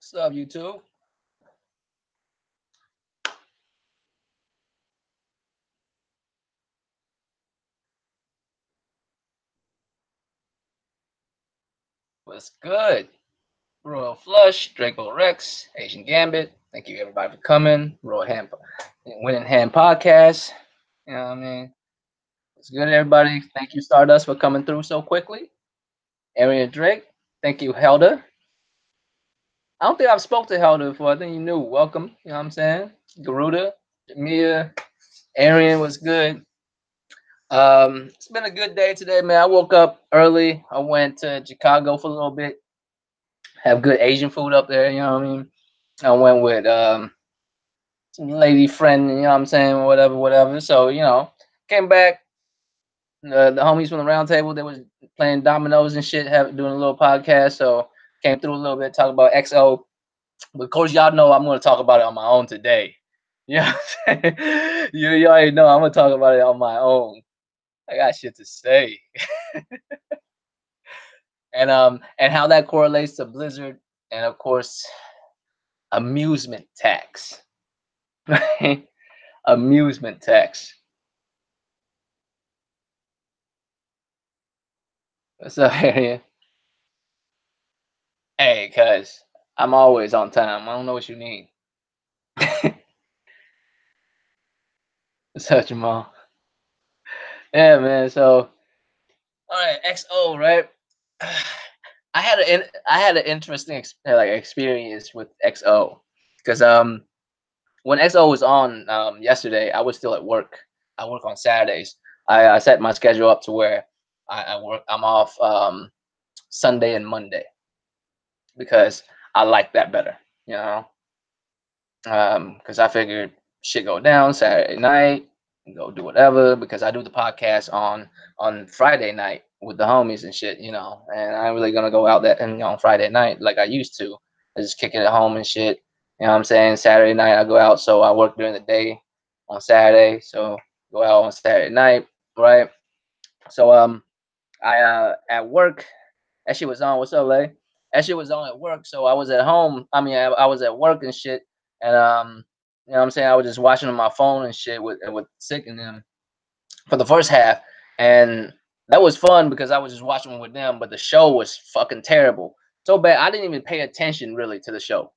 What's up, YouTube? What's good? Royal Flush, Draco Rex, Asian Gambit. Thank you everybody for coming. Royal Hand, Winning Hand Podcast. You know what I mean? What's good, everybody? Thank you, Stardust, for coming through so quickly. Arian Drake. Thank you, Helda. I don't think I've spoke to Helda before. I think you knew. Welcome. You know what I'm saying? Garuda, Jamia, Arian was good. It's been a good day today, man. I woke up early. I went to Chicago for a little bit. Have good Asian food up there, you know what I mean? I went with some lady friend, you know what I'm saying, whatever, whatever. So, came back, the homies from the round table, they was playing dominoes and shit, doing a little podcast. So came through a little bit, talk about XO. But of course, y'all know I'm gonna talk about it on my own today. You know what I'm saying? You already know I'm gonna talk about it on my own. I got shit to say. And how that correlates to Blizzard and of course amusement tax. Right? Amusement tax. What's up, Arian? Hey, cuz I'm always on time. I don't know what you need. What's up, Jamal? Yeah, man. So, all right, XO, right? I had an interesting experience with XO because when XO was on yesterday, I was still at work. I work on Saturdays. I set my schedule up to where I'm off Sunday and Monday because I like that better, you know. Because I figured shit go down Saturday night, and go do whatever. Because I do the podcast on Friday night with the homies and shit, and I'm really gonna go out that and on Friday night like I used to. I just kick it at home and shit. You know what I'm saying? Saturday night I go out, so I work during the day on Saturday, so go out on Saturday night, right? So I at work that shit was on. What's up, Lay? That shit was on at work. So I was at home. I mean, I was at work and shit. And you know what I'm saying? I was just watching on my phone and shit with Sick and them for the first half. And that was fun because I was just watching with them, but the show was fucking terrible. So bad. I didn't even pay attention really to the show.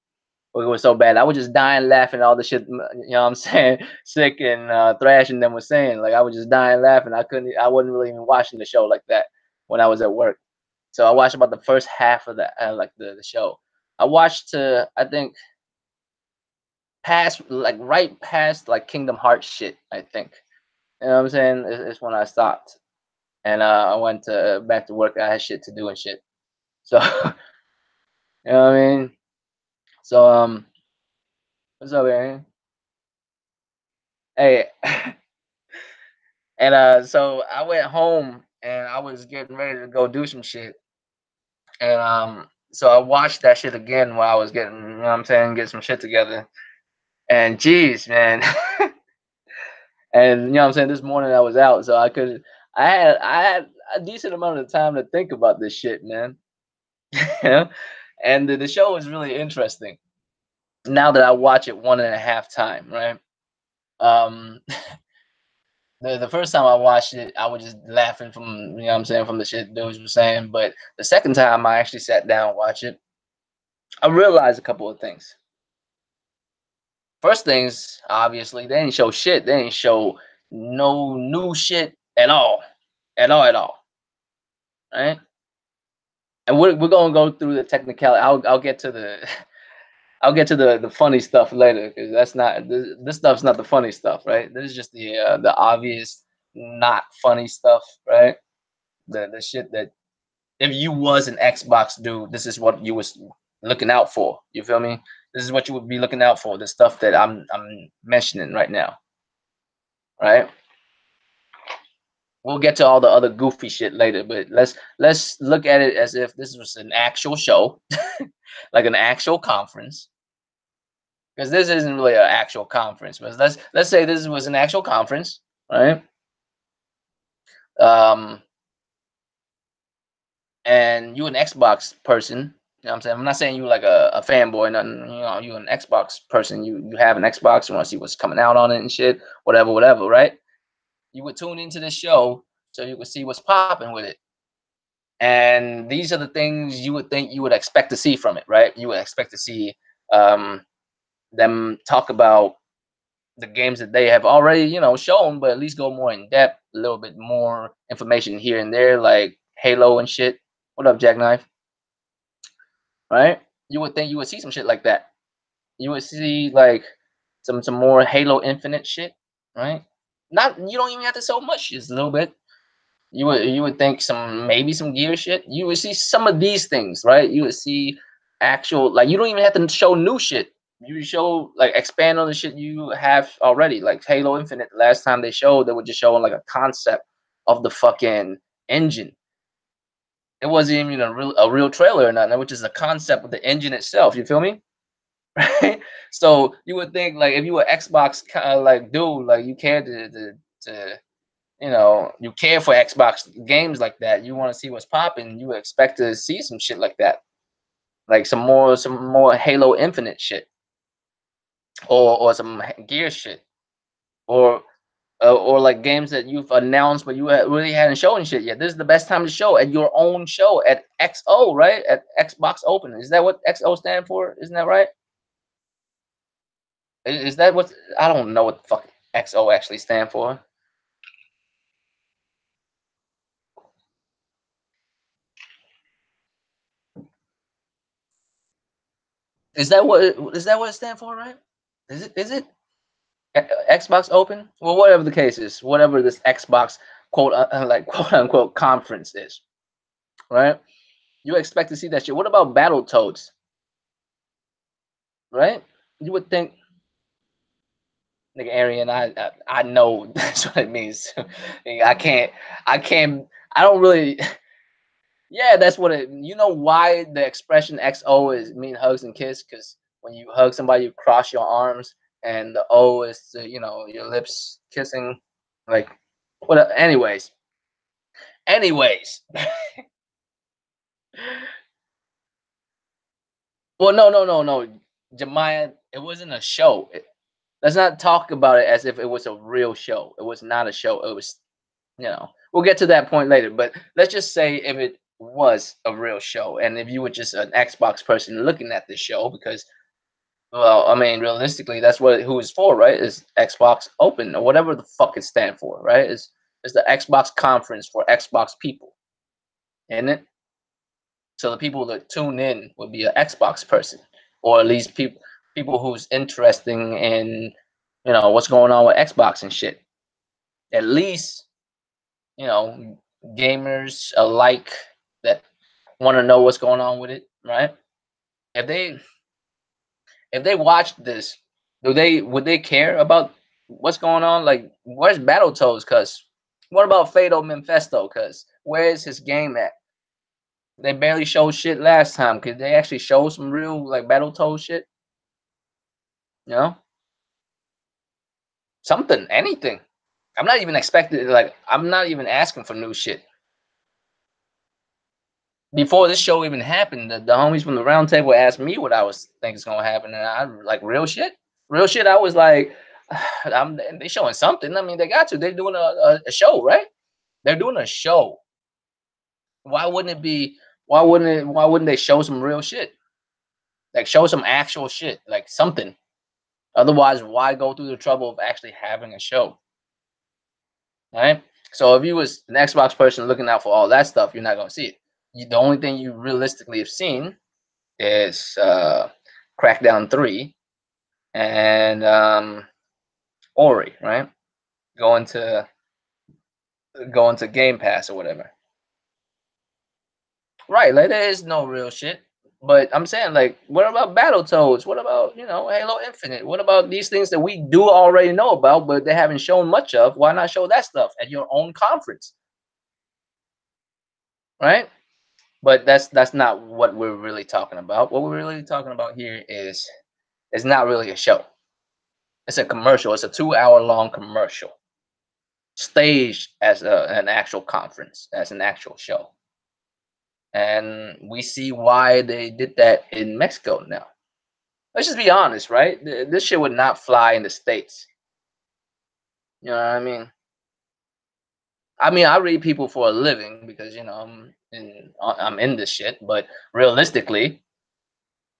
It was so bad. I was just dying laughing all the shit, you know what I'm saying? Sick and Thrash and them was saying. Like I was just dying laughing. I wasn't really even watching the show like that when I was at work. So I watched about the first half of the show. I watched I think past right past like Kingdom Hearts shit. I think you know what I'm saying. It's when I stopped and I went to back to work. I had shit to do and shit. So you know what I mean. So what's up, Aaron? Hey, and so I went home and I was getting ready to go do some shit, and so I watched that shit again while I was getting, you know what I'm saying, get some shit together. And geez, man. And you know what I'm saying, this morning I was out, so I had a decent amount of time to think about this shit, man. Yeah. And the show was really interesting. Now that I watch it one and a half time, right? Um the first time I watched it, I was just laughing from you know what I'm saying, from the shit dudes were saying. But the second time I actually sat down and watched it, I realized a couple of things. First things, obviously, they didn't show shit. They didn't show no new shit at all. At all, at all. Right? And we're gonna go through the technicality. I'll get to the I'll get to the funny stuff later because that's not this stuff's not the funny stuff, right? This is just the obvious not funny stuff, right? The shit that if you was an Xbox dude, this is what you was looking out for. You feel me? This is what you would be looking out for. The stuff that I'm mentioning right now, right? We'll get to all the other goofy shit later, but let's look at it as if this was an actual show, like an actual conference, because this isn't really an actual conference. But let's say this was an actual conference, right? Um, and you an Xbox person, You know what I'm saying? I'm not saying you like a fanboy, nothing. You know, you an Xbox person. You have an Xbox. You want to see what's coming out on it and shit. Whatever, whatever. Right? You would tune into the show so you could see what's popping with it. And these are the things you would think you would expect to see from it, right? You would expect to see um, them talk about the games that they have already, shown, but at least go more in depth, a little bit more information here and there, like Halo and shit. What up, Jackknife? Right? You would think you would see some shit like that. You would see like some more Halo Infinite shit, right? Not you don't even have to so much, just a little bit. You would think maybe some gear shit. You would see some of these things, right? You would see actual like you don't even have to show new shit. You show like expand on the shit you have already. Like Halo Infinite, last time they showed, they were just showing like a concept of the fucking engine. It wasn't even a real trailer or nothing. It was just a concept of the engine itself. You feel me? Right? So you would think like if you were Xbox kind of like dude, like you care to you care for Xbox games like that. You want to see what's popping. You expect to see some shit like that, like some more Halo Infinite shit, or some Gear shit, or like games that you've announced but you really hadn't shown shit yet. This is the best time to show at your own show at XO, right? At Xbox Open. Is that what XO stand for? Isn't that right? Is that what I don't know what the fuck XO actually stand for? Is that what it stand for, right? Is it Xbox Open? Well, whatever the case is, whatever this Xbox like quote unquote conference is, right? You expect to see that shit. What about Battletoads, right? You would think, nigga, Arian, I know that's what it means. Nigga, I can't, I don't really. Yeah, that's what it. You know why the expression XO is mean hugs and kiss? Because when you hug somebody, you cross your arms, and the O is your lips kissing, like what? Anyways. Well, no, no, no, no, Jemiah, it wasn't a show. Let's not talk about it as if it was a real show. It was not a show. It was, we'll get to that point later. But let's just say if it was a real show, and if you were just an Xbox person looking at this show, because, well, I mean, realistically, that's what who it's for, right? Is Xbox Open or whatever the fuck it stand for, right? Is the Xbox conference for Xbox people, isn't it? So the people that tune in would be an Xbox person, or at least people who's interesting in what's going on with Xbox and shit. At least you know gamers alike that want to know what's going on with it, right? If they watched this, would they care about what's going on? Like, where's Battletoads? Cause what about Fado Manifesto? Cause where is his game at? They barely showed shit last time. Could they actually show some real like Battletoads shit? You know, something, anything. I'm not even expecting like I'm not even asking for new shit. Before this show even happened, the homies from the round table asked me what I was thinking is gonna happen, and I like real shit. I was like, they showing something. I mean, they got to. They're doing a show, right? They're doing a show. Why wouldn't it be? Why wouldn't they show some real shit? Like show some actual shit, like something. Otherwise, why go through the trouble of actually having a show, right? So if you was an Xbox person looking out for all that stuff, you're not gonna see it. The only thing you realistically have seen is Crackdown 3 and Ori, right? Going to going to Game Pass or whatever. Right, like there is no real shit. But I'm saying, like, what about Battletoads? What about, Halo Infinite? What about these things that we do already know about, but they haven't shown much of? Why not show that stuff at your own conference? Right? But that's not what we're really talking about. What we're really talking about here is it's not really a show. It's a commercial. It's a 2 hour long commercial staged as an actual conference, as an actual show. and we see why they did that in Mexico now. Let's just be honest, right? This shit would not fly in the states. You know what I mean? I mean, I read people for a living because I'm in this shit. But realistically,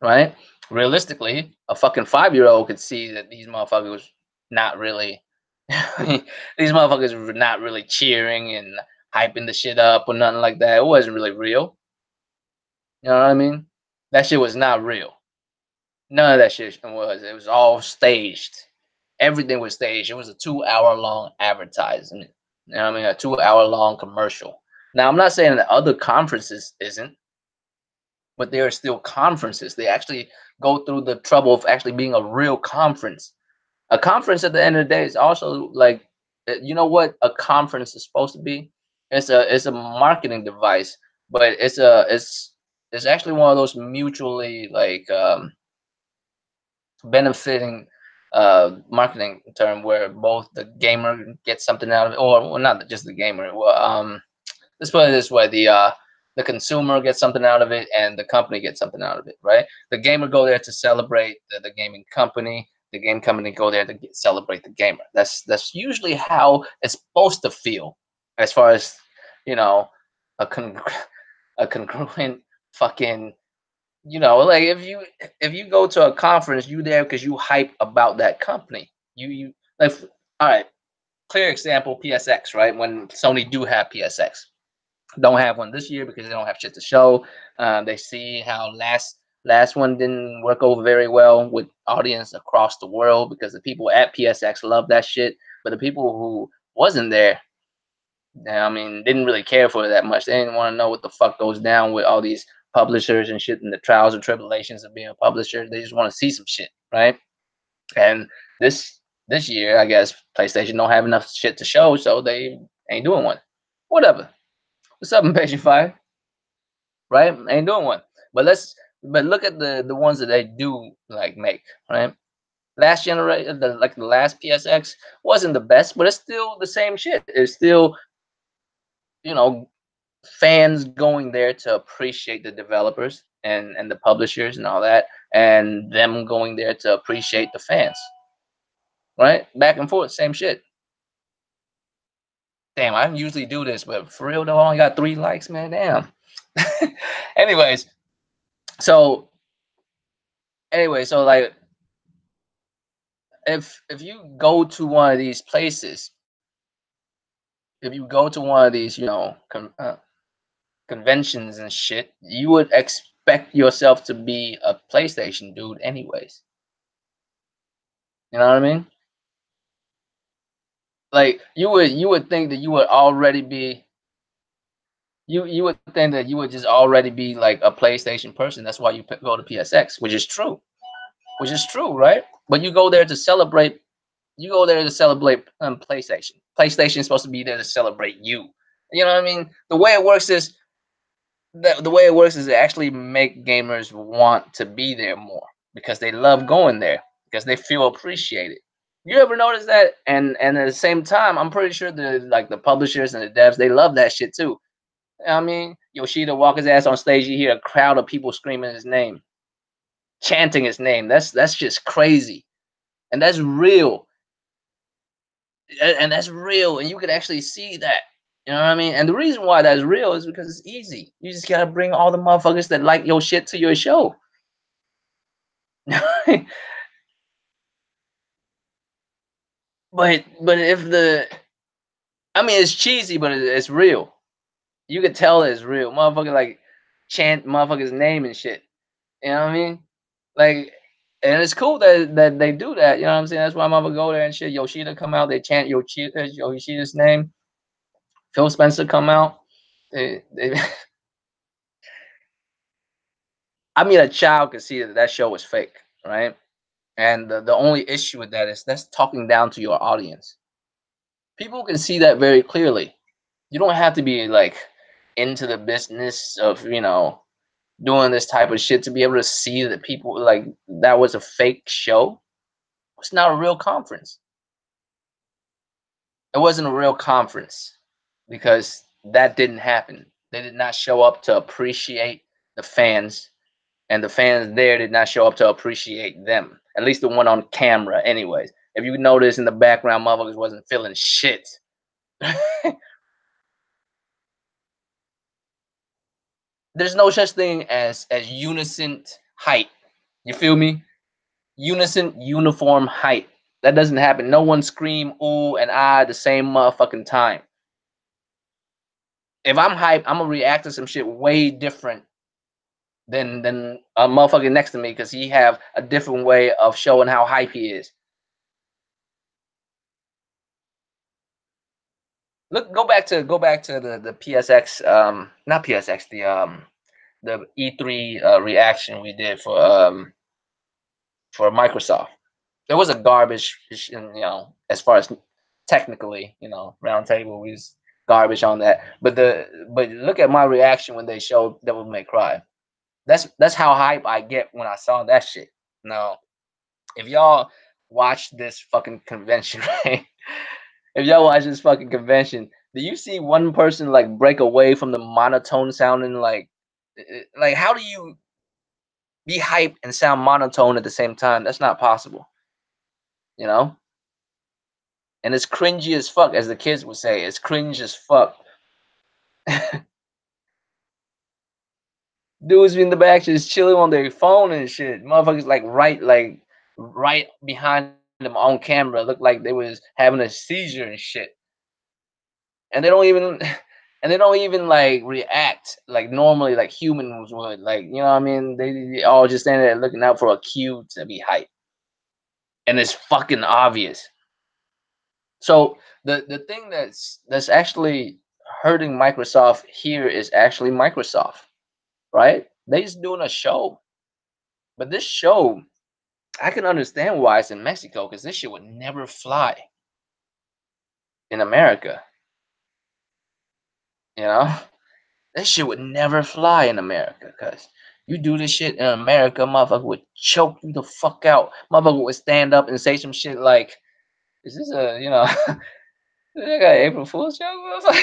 right? Realistically, a fucking 5-year-old could see that these motherfuckers not really, these motherfuckers were not really cheering and hyping the shit up or nothing like that. It wasn't really real. You know what I mean? That shit was not real. None of that shit was. It was all staged. Everything was staged. It was a 2 hour long advertisement. You know what I mean? A 2 hour long commercial. Now I'm not saying that other conferences isn't, but there are still conferences. They actually go through the trouble of actually being a real conference. A conference at the end of the day is also like, you know what a conference is supposed to be? It's a marketing device, but it's actually one of those mutually like benefiting marketing term where both the gamer gets something out of it, or well, not just the gamer. Well, let's put it this way: the consumer gets something out of it, and the company gets something out of it, right? The gamer go there to celebrate the gaming company. The game company go there to celebrate the gamer. That's usually how it's supposed to feel, as far as you know, a a congruent fucking like if you go to a conference, you there because you hype about that company. You like all right, clear example, PSX, right? When Sony do have PSX, don't have one this year because they don't have shit to show. They see how last one didn't work over very well with audience across the world because the people at PSX love that shit, but the people who wasn't there, I mean, didn't really care for it that much. They didn't want to know what the fuck goes down with all these publishers and shit and the trials and tribulations of being a publisher. They just want to see some shit, right? And this year, I guess PlayStation don't have enough shit to show, so they ain't doing one. Whatever. What's up, Impatient Fire? Right? Ain't doing one. But look at the ones that they do like make, right? Last generation, the last PSX wasn't the best, but it's still the same shit. It's still you know fans going there to appreciate the developers and the publishers and all that, and them going there to appreciate the fans, right? Back and forth, same shit. Damn, I usually do this, but for real though, I only got 3 likes, man. Damn. anyways, so so like if you go to one of these places, if you go to one of these, conventions and shit, you would expect yourself to be a PlayStation dude, anyways. You know what I mean? Like you would think that you would already be you would think that you would just already be like a PlayStation person. That's why you go to PSX, which is true. Which is true, right? But you go there to celebrate. You go there to celebrate PlayStation. PlayStation is supposed to be there to celebrate you. You know what I mean? The way it works is it actually make gamers want to be there more because they love going there because they feel appreciated. You ever notice that? And at the same time, I'm pretty sure the publishers and the devs they love that shit too. I mean, Yoshida walk his ass on stage, you hear a crowd of people screaming his name, chanting his name. That's just crazy, and that's real, and that's real, and you could actually see that. You know what I mean? And the reason why that's real is because it's easy. You just gotta bring all the motherfuckers that like your shit to your show. but if I mean, it's cheesy, but it's real. You could tell it's real. Motherfucker like chant motherfucker's name and shit. You know what I mean? Like, and it's cool that they do that. You know what I'm saying? That's why motherfucker go there and shit. Yoshida come out, they chant Yoshida's name. Phil Spencer come out. They I mean, a child could see that that show was fake, right? And the only issue with that is that's talking down to your audience. People can see that very clearly. You don't have to be like into the business of doing this type of shit to be able to see that people like that was a fake show. It's not a real conference. It wasn't a real conference because that didn't happen. They did not show up to appreciate the fans, and the fans there did not show up to appreciate them. At least the one on camera, anyways. If you notice in the background, motherfuckers wasn't feeling shit. There's no such thing as unison height. You feel me? Unison, uniform height. That doesn't happen. No one scream ooh and ah at the same motherfucking time. If I'm hyped, I'm gonna react to some shit way different than a motherfucker next to me because he have a different way of showing how hype he is. Look, go back to the PSX not PSX the E3 reaction we did for Microsoft. It was a garbage, as far as technically, round table was garbage on that. But look at my reaction when they showed Devil May Cry. That's how hype I get when I saw that shit. Now, if y'all watch this fucking convention, right? If y'all watch this fucking convention, do you see one person like break away from the monotone sounding like how do you be hyped and sound monotone at the same time? That's not possible, you know? And it's cringy as fuck, as the kids would say. It's cringe as fuck. Dudes in the back just chilling on their phone and shit. Motherfuckers like right behind them on camera, look like they was having a seizure and shit. And they don't even and they don't even like react like normally like humans would. Like, you know what I mean? They all just standing there looking out for a cue to be hyped. And it's fucking obvious. So the thing that's actually hurting Microsoft here is actually Microsoft, right? They just doing a show. But this show, I can understand why it's in Mexico because this shit would never fly in America. You know, this shit would never fly in America because you do this shit in America, motherfucker would choke you the fuck out. Motherfucker would stand up and say some shit like, "Is this a they got April Fool's joke?"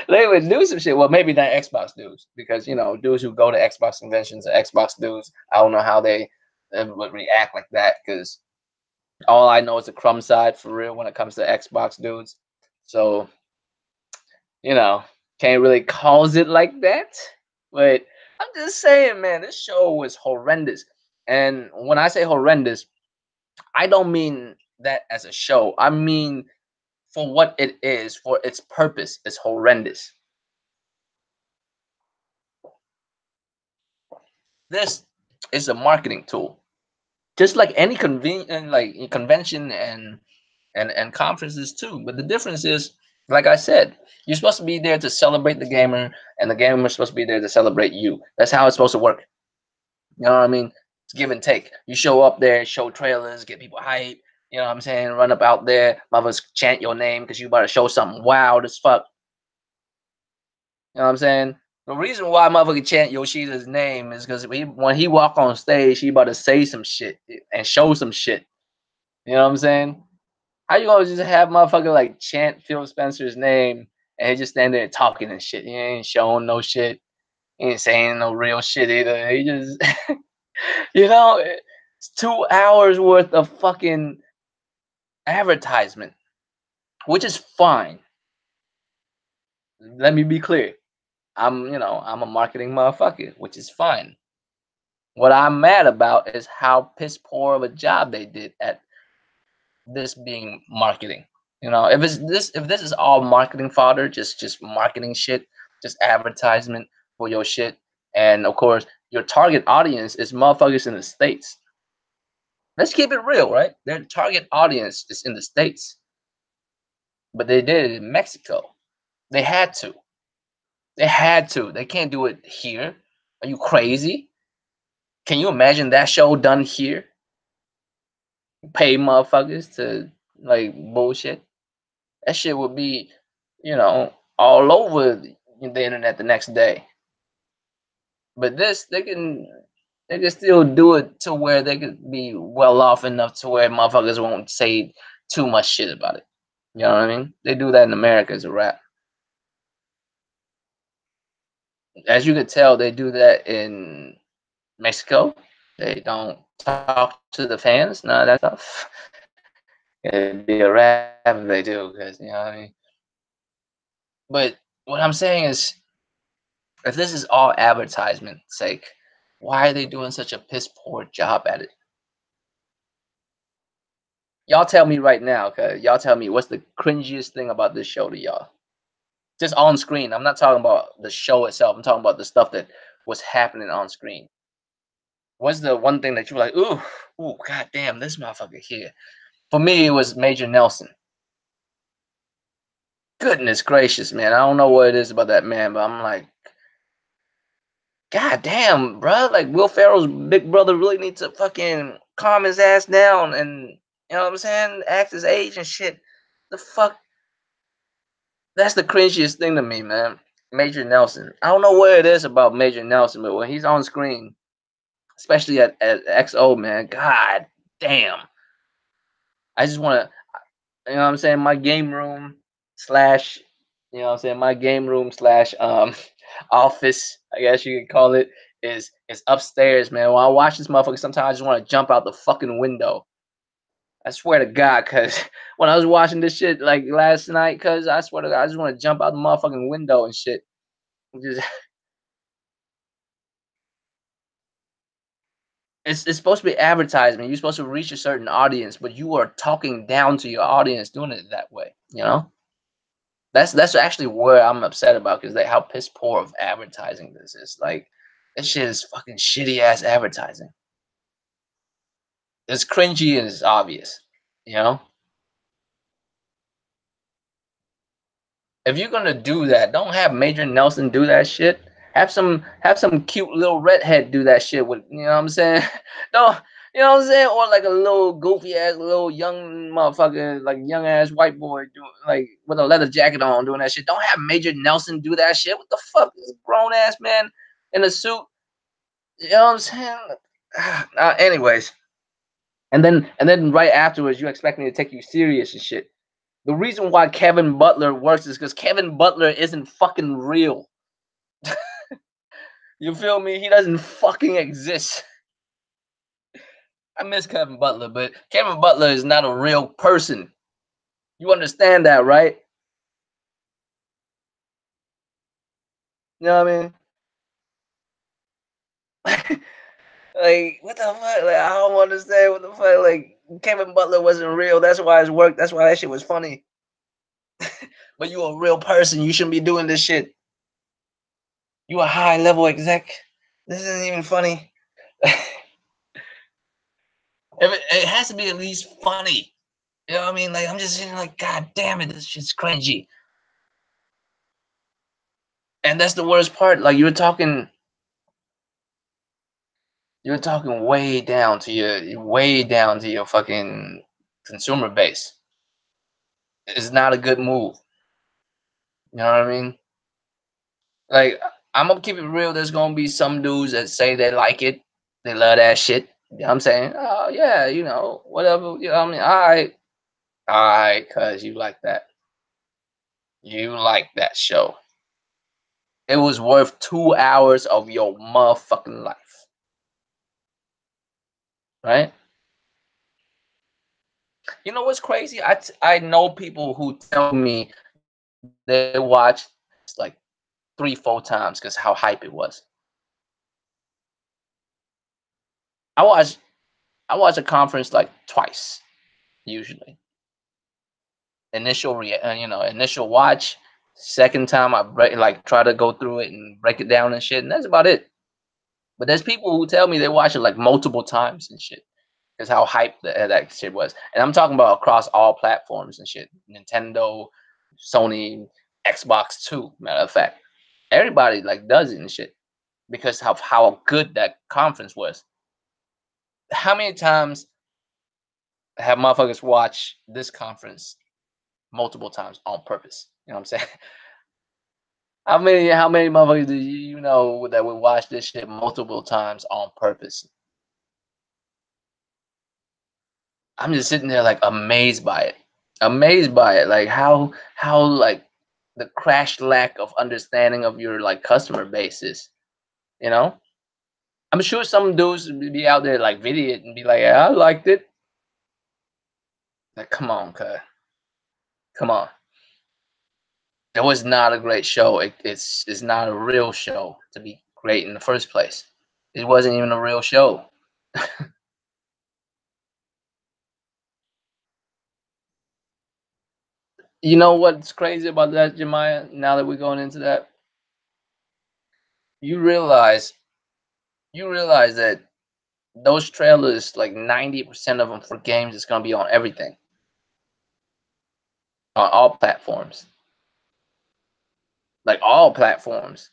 They would do some shit. Well, maybe not Xbox dudes because dudes who go to Xbox conventions or Xbox dudes, I don't know how they would react like that because all I know is the crumb side for real when it comes to Xbox dudes. So, you know, can't really cause it like that. But I'm just saying, man, this show was horrendous. And when I say horrendous, I don't mean that as a show. I mean for what it is, for its purpose, is horrendous. This is a marketing tool, just like any convention and conferences too. But the difference is, like I said, you're supposed to be there to celebrate the gamer, and the gamer is supposed to be there to celebrate you. That's how it's supposed to work. You know what I mean? It's give and take. You show up there, show trailers, get people hype. You know what I'm saying? Run up out there, mothers chant your name because you about to show something wild as fuck. You know what I'm saying? The reason why motherfucker chant Yoshida's name is because when he walk on stage, he about to say some shit and show some shit. You know what I'm saying? How you gonna just have motherfucker like chant Phil Spencer's name and he just stand there talking and shit? He ain't showing no shit. He ain't saying no real shit either. He just, it's 2 hours worth of fucking advertisement, which is fine. Let me be clear. I'm a marketing motherfucker, which is fine. What I'm mad about is how piss poor of a job they did at this being marketing. If this is all marketing fodder, just marketing shit, just advertisement for your shit, and of course your target audience is motherfuckers in the States. Let's keep it real, right? Their target audience is in the States, but they did it in Mexico. They had to. They had to. They can't do it here. Are you crazy? Can you imagine that show done here? Pay motherfuckers to like bullshit. That shit would be, all over the internet the next day. But this, they can still do it to where they could be well off enough to where motherfuckers won't say too much shit about it. You know what I mean? They do that in America as a rap. As you could tell, they do that in Mexico. They don't talk to the fans, none of that stuff. It'd be a rap if they do, because you know what I mean. But what I'm saying is, if this is all advertisement sake, why are they doing such a piss poor job at it? Y'all tell me right now, cause y'all tell me what's the cringiest thing about this show to y'all? Just on screen. I'm not talking about the show itself. I'm talking about the stuff that was happening on screen. What's the one thing that you were like, ooh, ooh, god damn, this motherfucker here? For me, it was Major Nelson. Goodness gracious, man. I don't know what it is about that man, but I'm like, god damn, bro. Like Will Ferrell's big brother really needs to fucking calm his ass down and you know what I'm saying? Act his age and shit. The fuck? That's the cringiest thing to me, man. Major Nelson. I don't know what it is about Major Nelson, but when he's on screen, especially at XO, man, god damn. I just wanna you know what I'm saying, my game room slash you know what I'm saying, my game room slash office, I guess you could call it, is upstairs, man. When I watch this motherfucker, sometimes I just want to jump out the fucking window. I swear to God, cause when I was watching this shit like last night, cause I swear to God, I just want to jump out the motherfucking window and shit. Just it's supposed to be advertisement. You're supposed to reach a certain audience, but you are talking down to your audience doing it that way. You know, that's actually where I'm upset about because like how piss poor of advertising this is. Like, this shit is fucking shitty ass advertising. It's cringy and it's obvious. You know, if you're gonna do that, don't have Major Nelson do that shit. Have some cute little redhead do that shit with you know what I'm saying? Don't you know what I'm saying? Or like a little goofy ass little young motherfucker, like young ass white boy doing like with a leather jacket on doing that shit. Don't have Major Nelson do that shit. What the fuck? This grown ass man in a suit. You know what I'm saying? Anyways, and then right afterwards, you expect me to take you serious and shit. The reason why Kevin Butler works is because Kevin Butler isn't fucking real. You feel me? He doesn't fucking exist. I miss Kevin Butler, but Kevin Butler is not a real person. You understand that, right? You know what I mean? Like, what the fuck? Like, I don't understand what the fuck. Like, Kevin Butler wasn't real. That's why it's worked. That's why that shit was funny. But you a real person. You shouldn't be doing this shit. You a high level exec. This isn't even funny. It has to be at least funny. You know what I mean? Like I'm just sitting like, God damn it, this shit's cringy. And that's the worst part. Like you're talking way down to your fucking consumer base. It's not a good move. You know what I mean? Like I'm gonna keep it real. There's gonna be some dudes that say they like it, they love that shit. You know what I'm saying? Oh yeah, whatever. You know what I mean? All right, cause you like that. You like that show. It was worth 2 hours of your motherfucking life, right? You know what's crazy? I know people who tell me they watched like 3 4 times because how hype it was. I watch I watch a conference like twice usually. Initial watch. Second time I try to go through it and break it down and shit, and that's about it. But there's people who tell me they watch it like multiple times and shit. Is how hyped that shit was. And I'm talking about across all platforms and shit. Nintendo, Sony, Xbox too, matter of fact. Everybody like does it and shit because of how good that conference was. How many times have motherfuckers watched this conference multiple times on purpose? You know what I'm saying? How many motherfuckers do you know that would watch this shit multiple times on purpose? I'm just sitting there like amazed by it. Amazed by it. Like how like the crash lack of understanding of your like customer bases. You know, I'm sure some dudes be out there like video it and be like, "Yeah, I liked it." Like, come on, cuz, come on. It was not a great show. It's not a real show to be great in the first place. It wasn't even a real show. You know what's crazy about that, Jemiah? Now that we're going into that, you realize you realize that those trailers, like 90% of them for games, is gonna be on everything, on all platforms, like all platforms.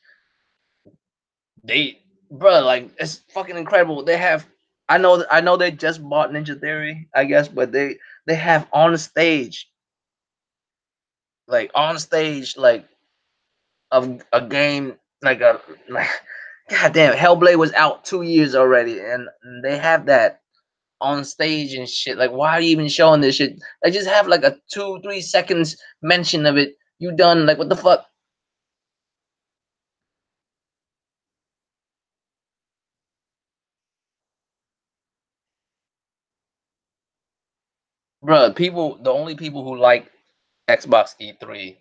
They, bro, like it's fucking incredible. They have, I know they just bought Ninja Theory, I guess, but they have on stage, like of a game, like a like, goddamn, Hellblade was out 2 years already, and they have that on stage and shit. Like, why are you even showing this shit? Like, just have like a 2 3 seconds mention of it. You done? Like, what the fuck, bro? People, the only people who like Xbox E3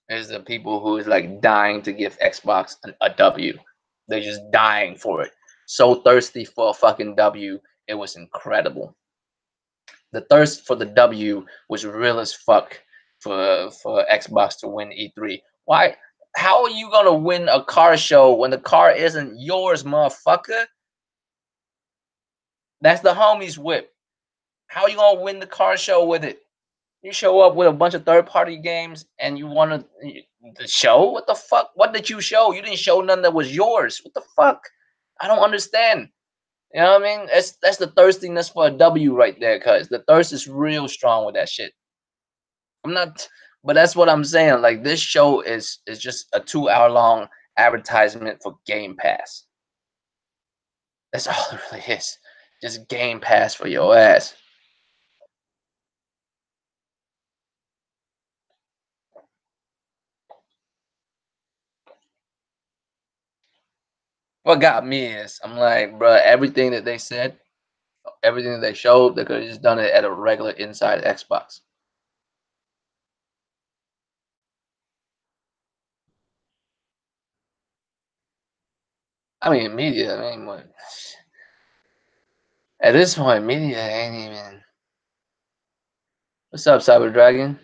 is the people who is like dying to give Xbox a W. They're just dying for it. So thirsty for a fucking W. It was incredible. The thirst for the W was real as fuck for Xbox to win E3. Why? How are you gonna win a car show when the car isn't yours, motherfucker? That's the homie's whip. How are you gonna win the car show with it? You show up with a bunch of third party games and you want to show? What the fuck? What did you show? You didn't show none that was yours. What the fuck? I don't understand. You know what I mean? That's the thirstiness for a W right there, cuz the thirst is real strong with that shit. I'm not, but that's what I'm saying. Like this show is just a 2 hour long advertisement for Game Pass. That's all it really is. Just Game Pass for your ass. What got me is I'm like, bro, everything that they said, everything that they showed, they could have just done it at a regular inside Xbox. I mean, media. I mean, what? At this point, media ain't even. What's up, Cyber Dragon?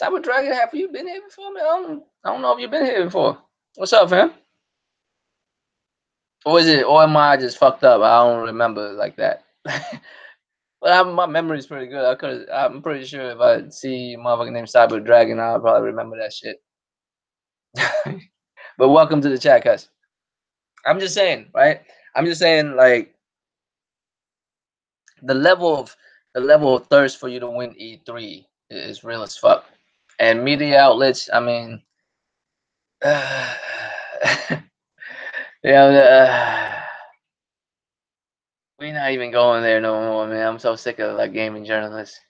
Cyber Dragon, have you been here before, man? I don't know if you've been here before. What's up, fam? Or is it, or am I just fucked up? I don't remember like that. But my memory is pretty good. I'm pretty sure if I see a motherfucker named Cyber Dragon, I'll probably remember that shit. But welcome to the chat, guys. I'm just saying, right? I'm just saying, like the level of the level of thirst for you to win E3 is real as fuck. And media outlets, I mean, yeah, we're not even going there no more, man. I'm so sick of like gaming journalists.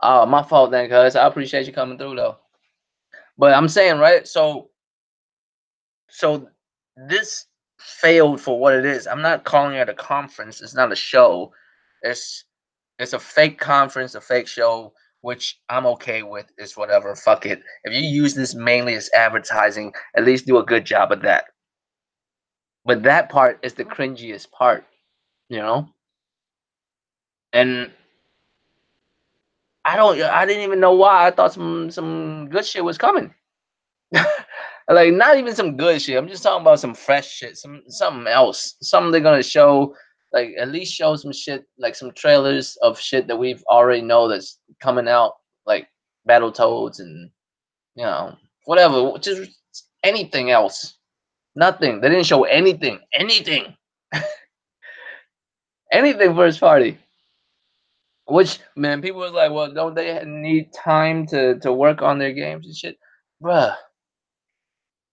Oh, my fault then, cuz I appreciate you coming through though. But I'm saying, right? So this failed for what it is. I'm not calling it a conference. It's not a show. It's it's a fake conference, a fake show, which I'm okay with. It's whatever. Fuck it. If you use this mainly as advertising, at least do a good job of that. But that part is the cringiest part, you know? And I didn't even know why. I thought some good shit was coming. Like not even some good shit. I'm just talking about some fresh shit, something else, something they're gonna show. Like at least show some shit, like some trailers of shit that we've already know that's coming out, like Battletoads and whatever. Just anything else. Nothing. They didn't show anything. Anything first party. Which man, people was like, well, don't they need time to work on their games and shit, bruh?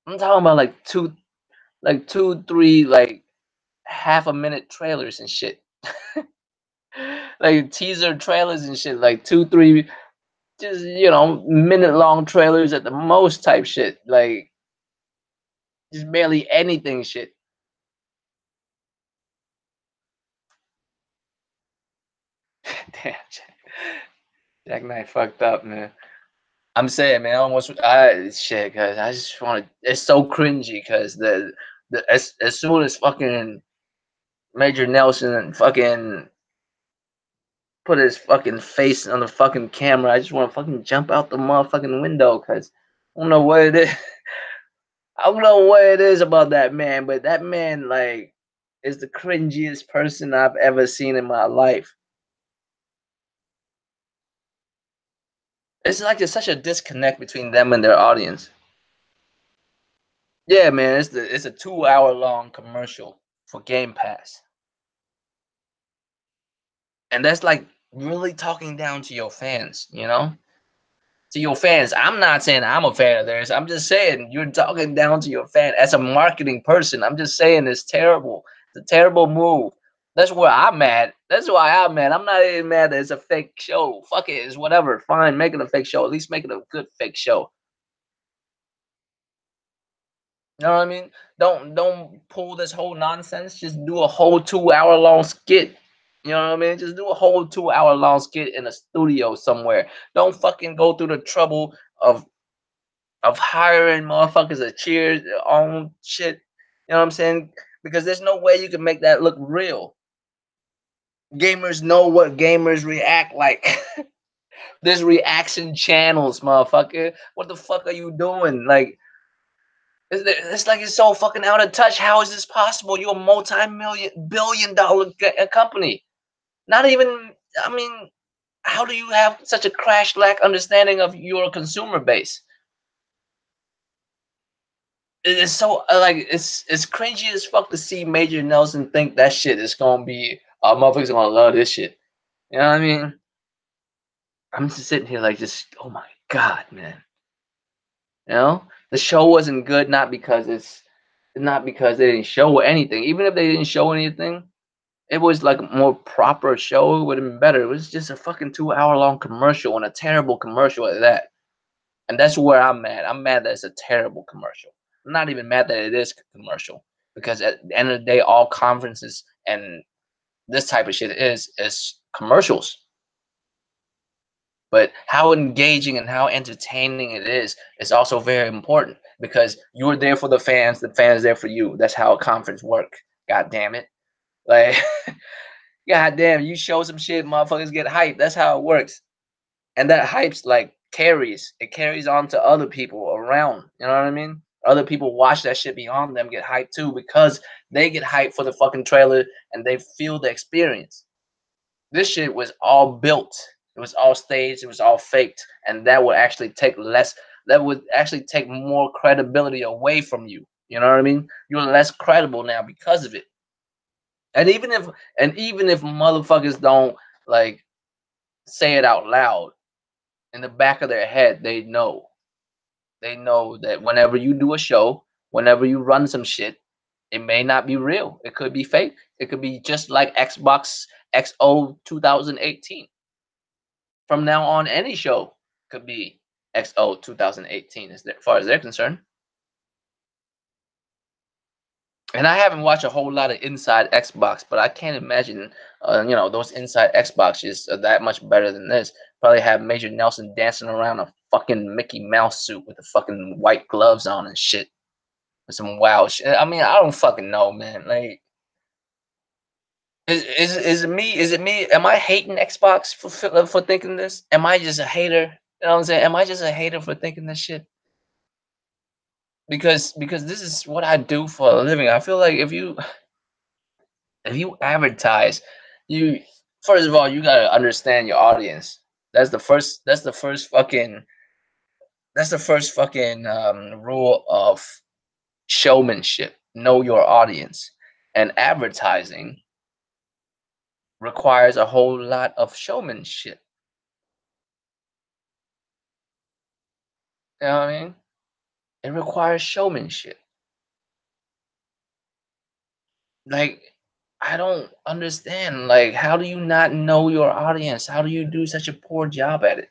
I'm talking about like two, three, like half a minute trailers and shit. like teaser trailers and shit, like 2, 3, just minute long trailers at the most type shit. Like just barely anything shit. Damn, Jack Knight fucked up, man. I'm saying, man, almost I shit, cause I just want to. It's so cringy, cause the as soon as fucking Major Nelson fucking put his fucking face on the fucking camera, I just want to fucking jump out the motherfucking window, cause I don't know what it is. I don't know what it is about that man, but that man like is the cringiest person I've ever seen in my life. It's like there's such a disconnect between them and their audience. Yeah, man, it's a 2 hour long commercial for Game Pass. And that's like really talking down to your fans, To your fans. I'm not saying I'm a fan of theirs. I'm just saying you're talking down to your fan as a marketing person. I'm just saying it's terrible. It's a terrible move. That's where I'm mad. That's why I'm mad. I'm not even mad that it's a fake show. Fuck it, it's whatever. Fine, make it a fake show. At least make it a good fake show. You know what I mean? Don't pull this whole nonsense. Just do a whole 2 hour long skit. You know what I mean? Just do a whole 2 hour long skit in a studio somewhere. Don't fucking go through the trouble of hiring motherfuckers to cheer their own shit. You know what I'm saying? Because there's no way you can make that look real. Gamers know what gamers react like. There's reaction channels, motherfucker. What the fuck are you doing? Like, it's like it's so fucking out of touch. How is this possible? You're a multi-million billion dollar company. Not even, I mean, how do you have such a crash lack understanding of your consumer base? It's so like it's cringy as fuck to see Major Nelson think that shit is gonna be motherfuckers gonna love this shit. You know what I mean? I'm just sitting here like just oh my god, man. The show wasn't good not because they didn't show anything. Even if they didn't show anything, it was like a more proper show. It would have been better. It was just a fucking 2 hour long commercial and a terrible commercial at that. And that's where I'm mad. I'm mad that it's a terrible commercial. I'm not even mad that it is commercial because at the end of the day, all conferences and this type of shit is commercials. But how engaging and how entertaining it is also very important because you're there for the fans there for you. That's how a conference work. God damn it. Like, god damn, you show some shit, motherfuckers get hyped. That's how it works. And that hype's like carries. It carries on to other people around. You know what I mean? Other people watch that shit beyond them, get hyped too, because they get hyped for the fucking trailer and they feel the experience. This shit was all built. It was all staged. It was all faked, and that would actually take less. That would actually take more credibility away from you. You know what I mean? You're less credible now because of it. And even if motherfuckers don't like say it out loud, in the back of their head, they know. They know that whenever you do a show, whenever you run some shit, it may not be real. It could be fake. It could be just like Xbox XO 2018. From now on, any show could be XO 2018 as far as they're concerned. And I haven't watched a whole lot of Inside Xbox, but I can't imagine, those Inside Xboxes are that much better than this. Probably have Major Nelson dancing around a fucking Mickey Mouse suit with the fucking white gloves on and shit. With some wild shit. I mean, I don't fucking know, man. Like, is it me? Is it me? Am I hating Xbox for thinking this? Am I just a hater? You know what I'm saying? Am I just a hater for thinking this shit? Because this is what I do for a living. I feel like if you advertise, you first of all you gotta understand your audience. That's the first fucking rule of showmanship. Know your audience, and advertising requires a whole lot of showmanship. You know what I mean? It requires showmanship. Like I don't understand. Like, how do you not know your audience? How do you do such a poor job at it?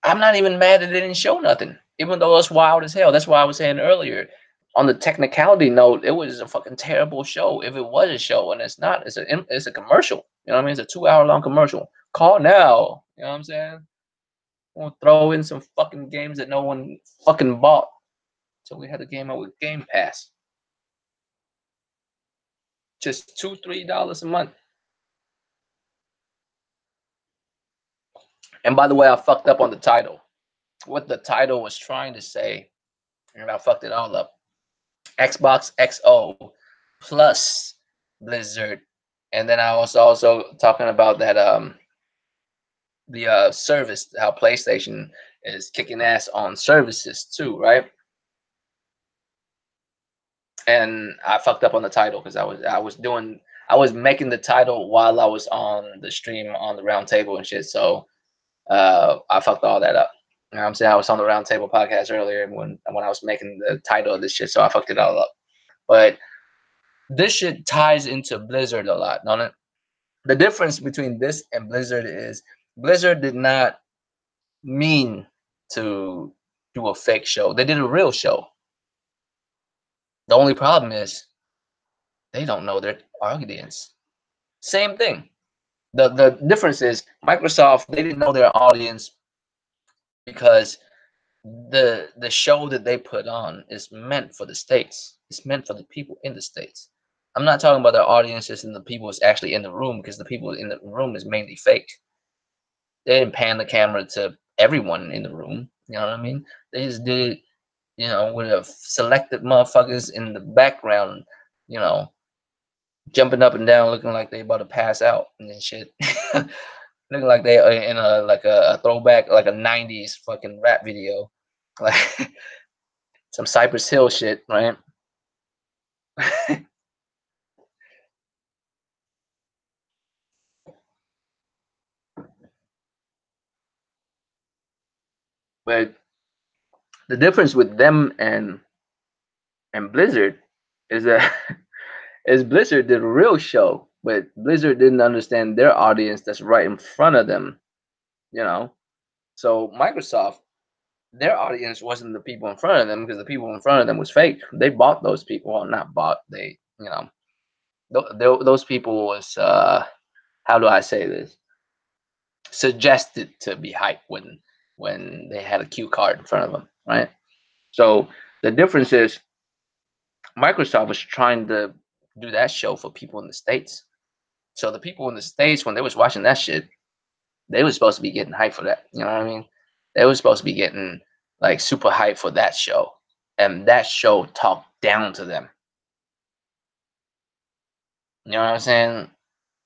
I'm not even mad that they didn't show nothing, even though it's wild as hell. That's why I was saying earlier. On the technicality note, it was a fucking terrible show. If it was a show, and it's not, it's a commercial. You know what I mean? It's a 2 hour long commercial. Call now. You know what I'm saying? We'll throw in some fucking games that no one fucking bought. So we had a game out with Game Pass. Just $2, $3 a month. And by the way, I fucked up on the title. What the title was trying to say, and I fucked it all up. Xbox XO plus Blizzard. And then I was also talking about that the service, how PlayStation is kicking ass on services too, right? And I fucked up on the title because I was making the title while I was on the stream on the round table and shit. So I fucked all that up. You know what I'm saying? I was on the round table podcast earlier when I was making the title of this shit, so I fucked it all up. But this shit ties into Blizzard a lot, don't it? The difference between this and Blizzard is Blizzard did not mean to do a fake show. They did a real show. The only problem is they don't know their audience. Same thing. The difference is Microsoft, they didn't know their audience because the show that they put on is meant for the states. It's meant for the people in the states. I'm not talking about the audiences and the people that's actually in the room because the people in the room is mainly fake. They didn't pan the camera to everyone in the room. You know what I mean? They just did it, with a selected motherfuckers in the background, you know, jumping up and down, looking like they about to pass out and then shit. Looking like they are in a throwback, like a '90s fucking rap video, like some Cypress Hill shit, right? But the difference with them and Blizzard is that is Blizzard did a real show, but Blizzard didn't understand their audience that's right in front of them, you know. So Microsoft, their audience wasn't the people in front of them because the people in front of them was fake. They bought those people, well, not bought. They, those people was how do I say this? Suggested to be hyped when they had a cue card in front of them, right? So the difference is Microsoft was trying to do that show for people in the states. So the people in the states, when they was watching that shit, they was supposed to be getting hyped for that. You know what I mean? They was supposed to be getting like super hyped for that show, and that show talked down to them. You know what I'm saying?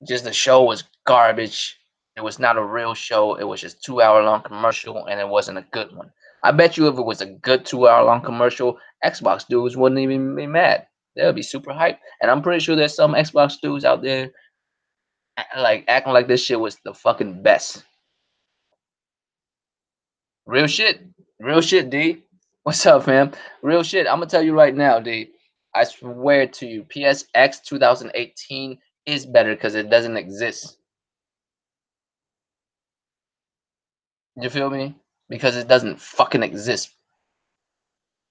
Just the show was garbage. It was not a real show. It was just 2 hour long commercial, and it wasn't a good one. I bet you if it was a good 2 hour long commercial, Xbox dudes wouldn't even be mad. They would be super hyped. And I'm pretty sure there's some Xbox dudes out there like acting like this shit was the fucking best. Real shit. Real shit, D. What's up, fam? Real shit. I'm gonna tell you right now, D. I swear to you, PSX 2018 is better because it doesn't exist. You feel me? Because it doesn't fucking exist.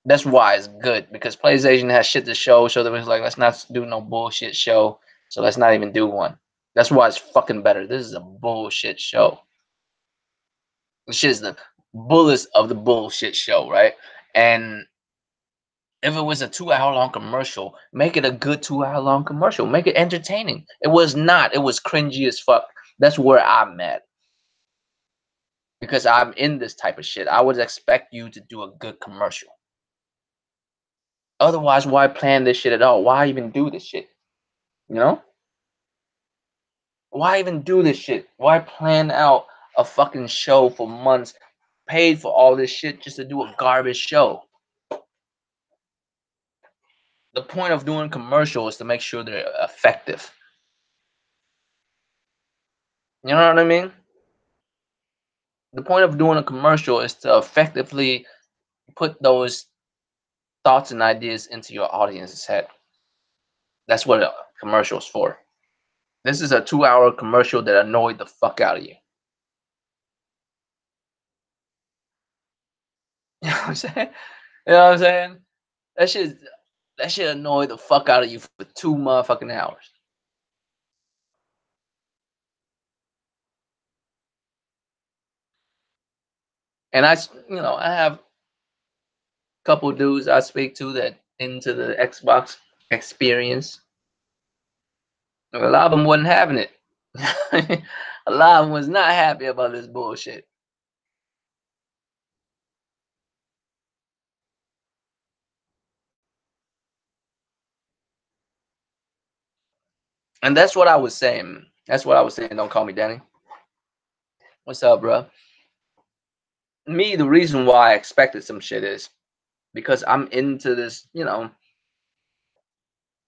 That's why it's good because PlayStation has shit to show, so they was like, let's not do no bullshit show, so let's not even do one. That's why it's fucking better. This is a bullshit show. This shit is the bullest of the bullshit show, right? And if it was a 2 hour long commercial, make it a good 2 hour long commercial. Make it entertaining. It was not. It was cringy as fuck. That's where I'm at. Because I'm in this type of shit. I would expect you to do a good commercial. Otherwise, why plan this shit at all? Why even do this shit? You know? Why even do this shit? Why plan out a fucking show for months, paid for all this shit just to do a garbage show? The point of doing commercials is to make sure they're effective. You know what I mean? The point of doing a commercial is to effectively put those thoughts and ideas into your audience's head. That's what a commercial is for. This is a 2 hour commercial that annoyed the fuck out of you. You know what I'm saying? You know what I'm saying? That shit that shit annoyed the fuck out of you for 2 motherfucking hours. And I have a couple dudes I speak to that into the Xbox experience. A lot of them wasn't having it. A lot of them was not happy about this bullshit. And that's what I was saying. That's what I was saying. Don't call me Danny. What's up, bro? Me, the reason why I expected some shit is because I'm into this, and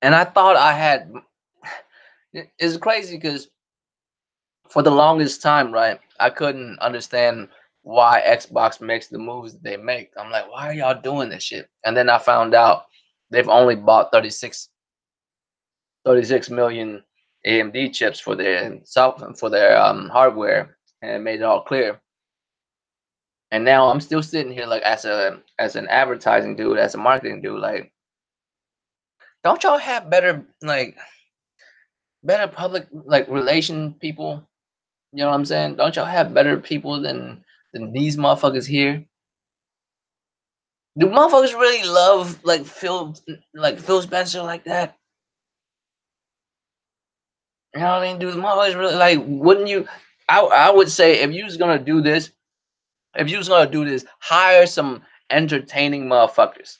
I thought I had. It's crazy because for the longest time, right, I couldn't understand why Xbox makes the moves that they make. I'm like, why are y'all doing this shit? And then I found out they've only bought 36 million AMD chips for their hardware and made it all clear. And now I'm still sitting here like as an advertising dude, as a marketing dude, like, don't y'all have better public like relation people? You know what I'm saying? Don't y'all have better people than these motherfuckers here? Do motherfuckers really love Phil Spencer like that? You know what I mean? Do the motherfuckers really like? Wouldn't you? I would say if you was gonna do this, hire some entertaining motherfuckers.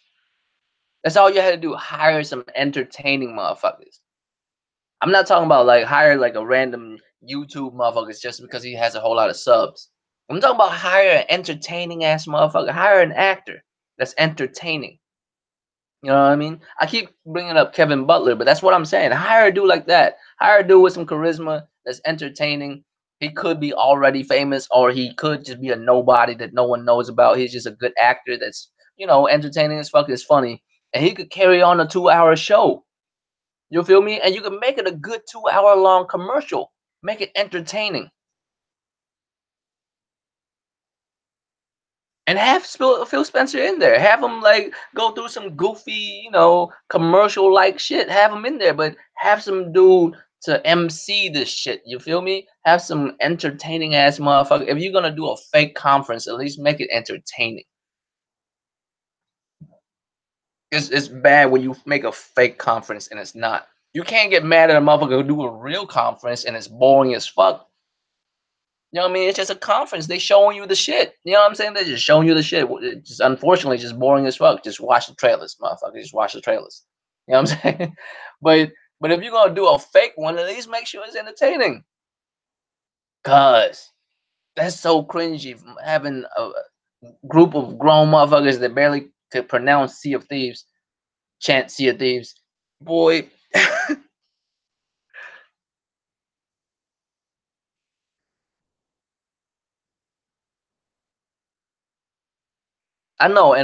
That's all you had to do. Hire some entertaining motherfuckers. I'm not talking about like hire like a random YouTube motherfuckers just because he has a whole lot of subs. I'm talking about hire an entertaining ass motherfucker. Hire an actor that's entertaining. You know what I mean? I keep bringing up Kevin Butler, but that's what I'm saying. Hire a dude like that. Hire a dude with some charisma that's entertaining. He could be already famous, or he could just be a nobody that no one knows about. He's just a good actor that's, entertaining as fuck, is funny. And he could carry on a 2 hour show. You feel me? And you can make it a good 2 hour long commercial. Make it entertaining. And have Phil Spencer in there. Have him like go through some goofy, commercial like shit. Have him in there, but have some dude to MC this shit. You feel me? Have some entertaining ass motherfucker. If you're gonna do a fake conference, at least make it entertaining. It's bad when you make a fake conference and it's not. You can't get mad at a motherfucker who do a real conference and it's boring as fuck. You know what I mean? It's just a conference. They showing you the shit. You know what I'm saying? They're just showing you the shit. It's just unfortunately just boring as fuck. Just watch the trailers, motherfucker. Just watch the trailers. You know what I'm saying? But if you're gonna do a fake one, at least make sure it's entertaining. Cause that's so cringy having a group of grown motherfuckers that barely could pronounce Sea of Thieves, chant Sea of Thieves. Boy, I know.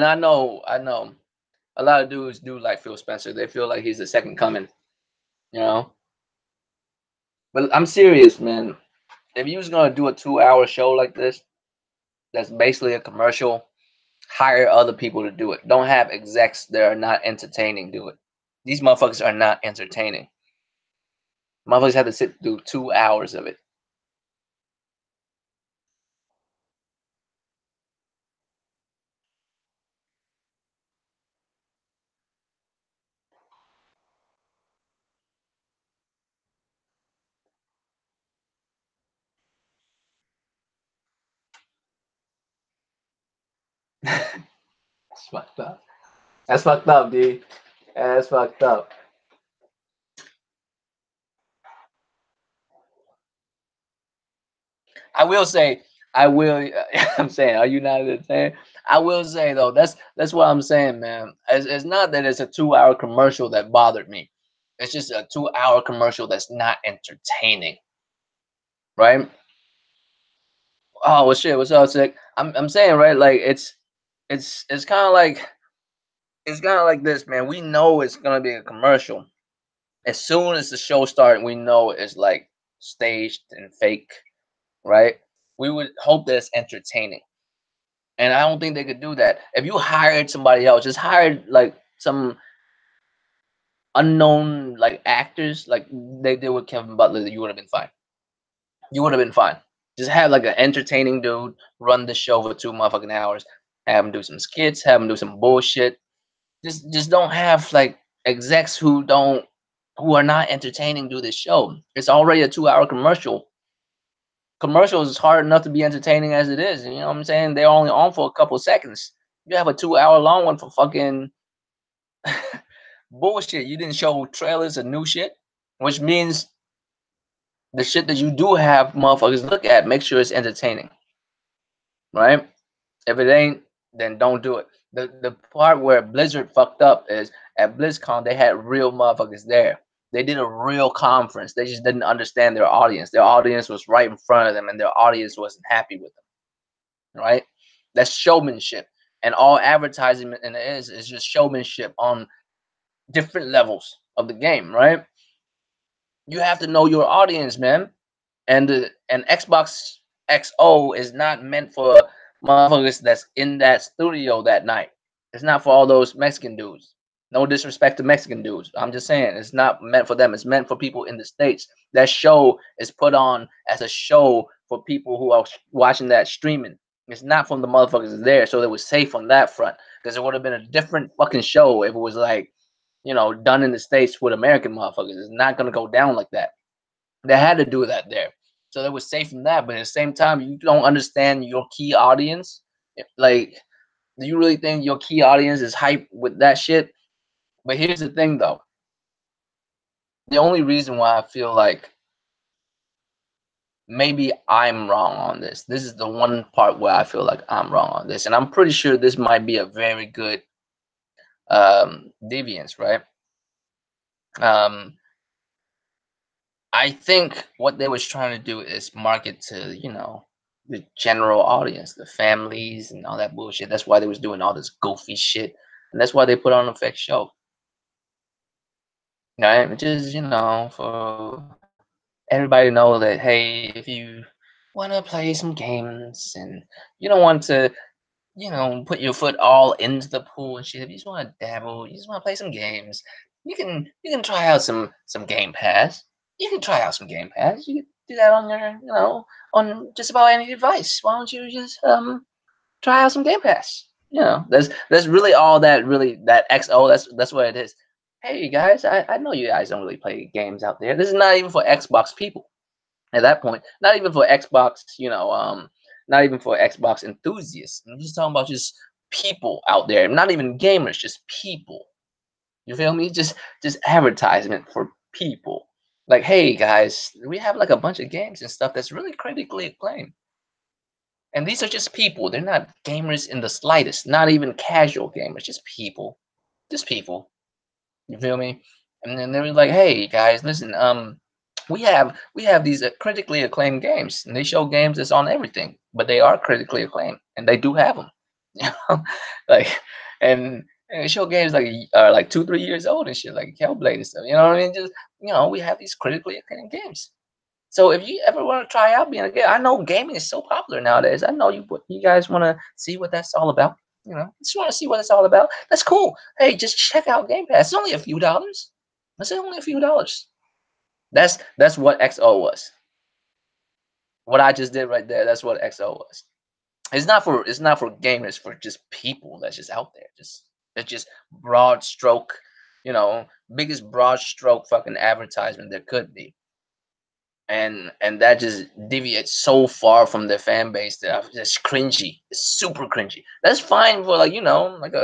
A lot of dudes do like Phil Spencer. They feel like he's the second coming, you know. But I'm serious, man. If you was gonna do a 2 hour show like this, that's basically a commercial, hire other people to do it. Don't have execs that are not entertaining do it. These motherfuckers are not entertaining. Motherfuckers have to sit through 2 hours of it. That's fucked up. That's fucked up, dude. That's fucked up. I will say, I will. I'm saying, are you not saying? I will say though, that's what I'm saying, man. It's not that it's a 2 hour commercial that bothered me. It's just a 2 hour commercial that's not entertaining, right? Oh well, shit. What's up, sick? I'm saying, right? Like it's kind of like it's kind of like this, man. We know it's gonna be a commercial. As soon as the show starts, we know it's like staged and fake, right? We would hope that it's entertaining. And I don't think they could do that. If you hired somebody else, just hired like some unknown like actors, like they did with Kevin Butler, you would have been fine. You would have been fine. Just have like an entertaining dude run the show for 2 motherfucking hours. Have him do some skits. Have him do some bullshit. Just don't have like execs who are not entertaining do this show. It's already a 2 hour commercial. Commercials is hard enough to be entertaining as it is. You know what I'm saying? They're only on for a couple seconds. You have a 2 hour long one for fucking bullshit. You didn't show trailers of new shit, which means the shit that you do have motherfuckers look at, make sure it's entertaining, right? If it ain't, then don't do it. The part where Blizzard fucked up is at BlizzCon they had real motherfuckers there. They did a real conference. They just didn't understand their audience. Their audience was right in front of them, and their audience wasn't happy with them. Right? That's showmanship, and all advertising and it is just showmanship on different levels of the game. Right? You have to know your audience, man. And Xbox XO is not meant for motherfuckers that's in that studio that night. It's not for all those Mexican dudes. No disrespect to Mexican dudes. I'm just saying it's not meant for them. It's meant for people in the States. That show is put on as a show for people who are watching that streaming. It's not from the motherfuckers there, so they were safe on that front. Because it would have been a different fucking show if it was like, done in the States with American motherfuckers. It's not gonna go down like that. They had to do that there. So they were safe from that. But at the same time, you don't understand your key audience. Like, do you really think your key audience is hype with that shit? But here's the thing, though. The only reason why I feel like maybe I'm wrong on this. This is the one part where I feel like I'm wrong on this. And I'm pretty sure this might be a very good deviance, right? Um, I think what they was trying to do is market to, the general audience, the families and all that bullshit. That's why they was doing all this goofy shit. And that's why they put on a fake show. Right? Just, for everybody to know that, hey, if you want to play some games and you don't want to, put your foot all into the pool and shit. If you just want to dabble, you just want to play some games, you can try out some Game Pass. You can try out some Game Pass. You can do that on your, on just about any device. Why don't you just try out some Game Pass? That's really all that XO. That's what it is. Hey guys, I know you guys don't really play games out there. This is not even for Xbox people at that point. Not even for Xbox, not even for Xbox enthusiasts. I'm just talking about just people out there, not even gamers, just people. You feel me? Just advertisement for people. Like, hey guys, we have like a bunch of games and stuff that's really critically acclaimed. And these are just people. They're not gamers in the slightest, not even casual gamers, just people. Just people. You feel me? And then they were like, "Hey guys, listen. We have these critically acclaimed games, and they show games that's on everything, but they are critically acclaimed, and they do have them. You know, like, and they show games like are like 2, 3 years old and shit, like Hellblade and stuff. You know what I mean? Just we have these critically acclaimed games. So if you ever want to try out being a gamer, I know gaming is so popular nowadays. I know you guys want to see what that's all about. Just want to see what it's all about. That's cool. Hey, just check out Game Pass. It's only a few dollars. It's only a few dollars. That's what XO was. What I just did right there. That's what XO was. It's not for gamers. For just people that's just out there. It's just broad stroke. Biggest broad stroke fucking advertisement there could be. And that just deviates so far from the fan base that I'm just cringy. It's super cringy. That's fine for like like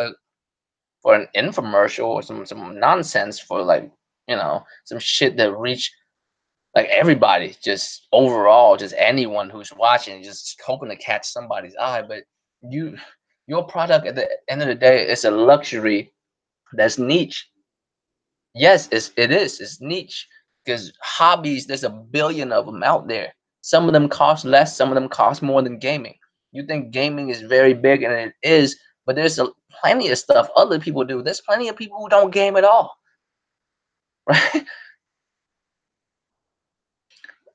for an infomercial or some nonsense for like some shit that reach like everybody, just overall, just anyone who's watching, just hoping to catch somebody's eye. But your product at the end of the day, it's a luxury that's niche. Yes, it is. It's niche because hobbies. There's a billion of them out there. Some of them cost less. Some of them cost more than gaming. You think gaming is very big, and it is, but there's plenty of stuff other people do. There's plenty of people who don't game at all, right?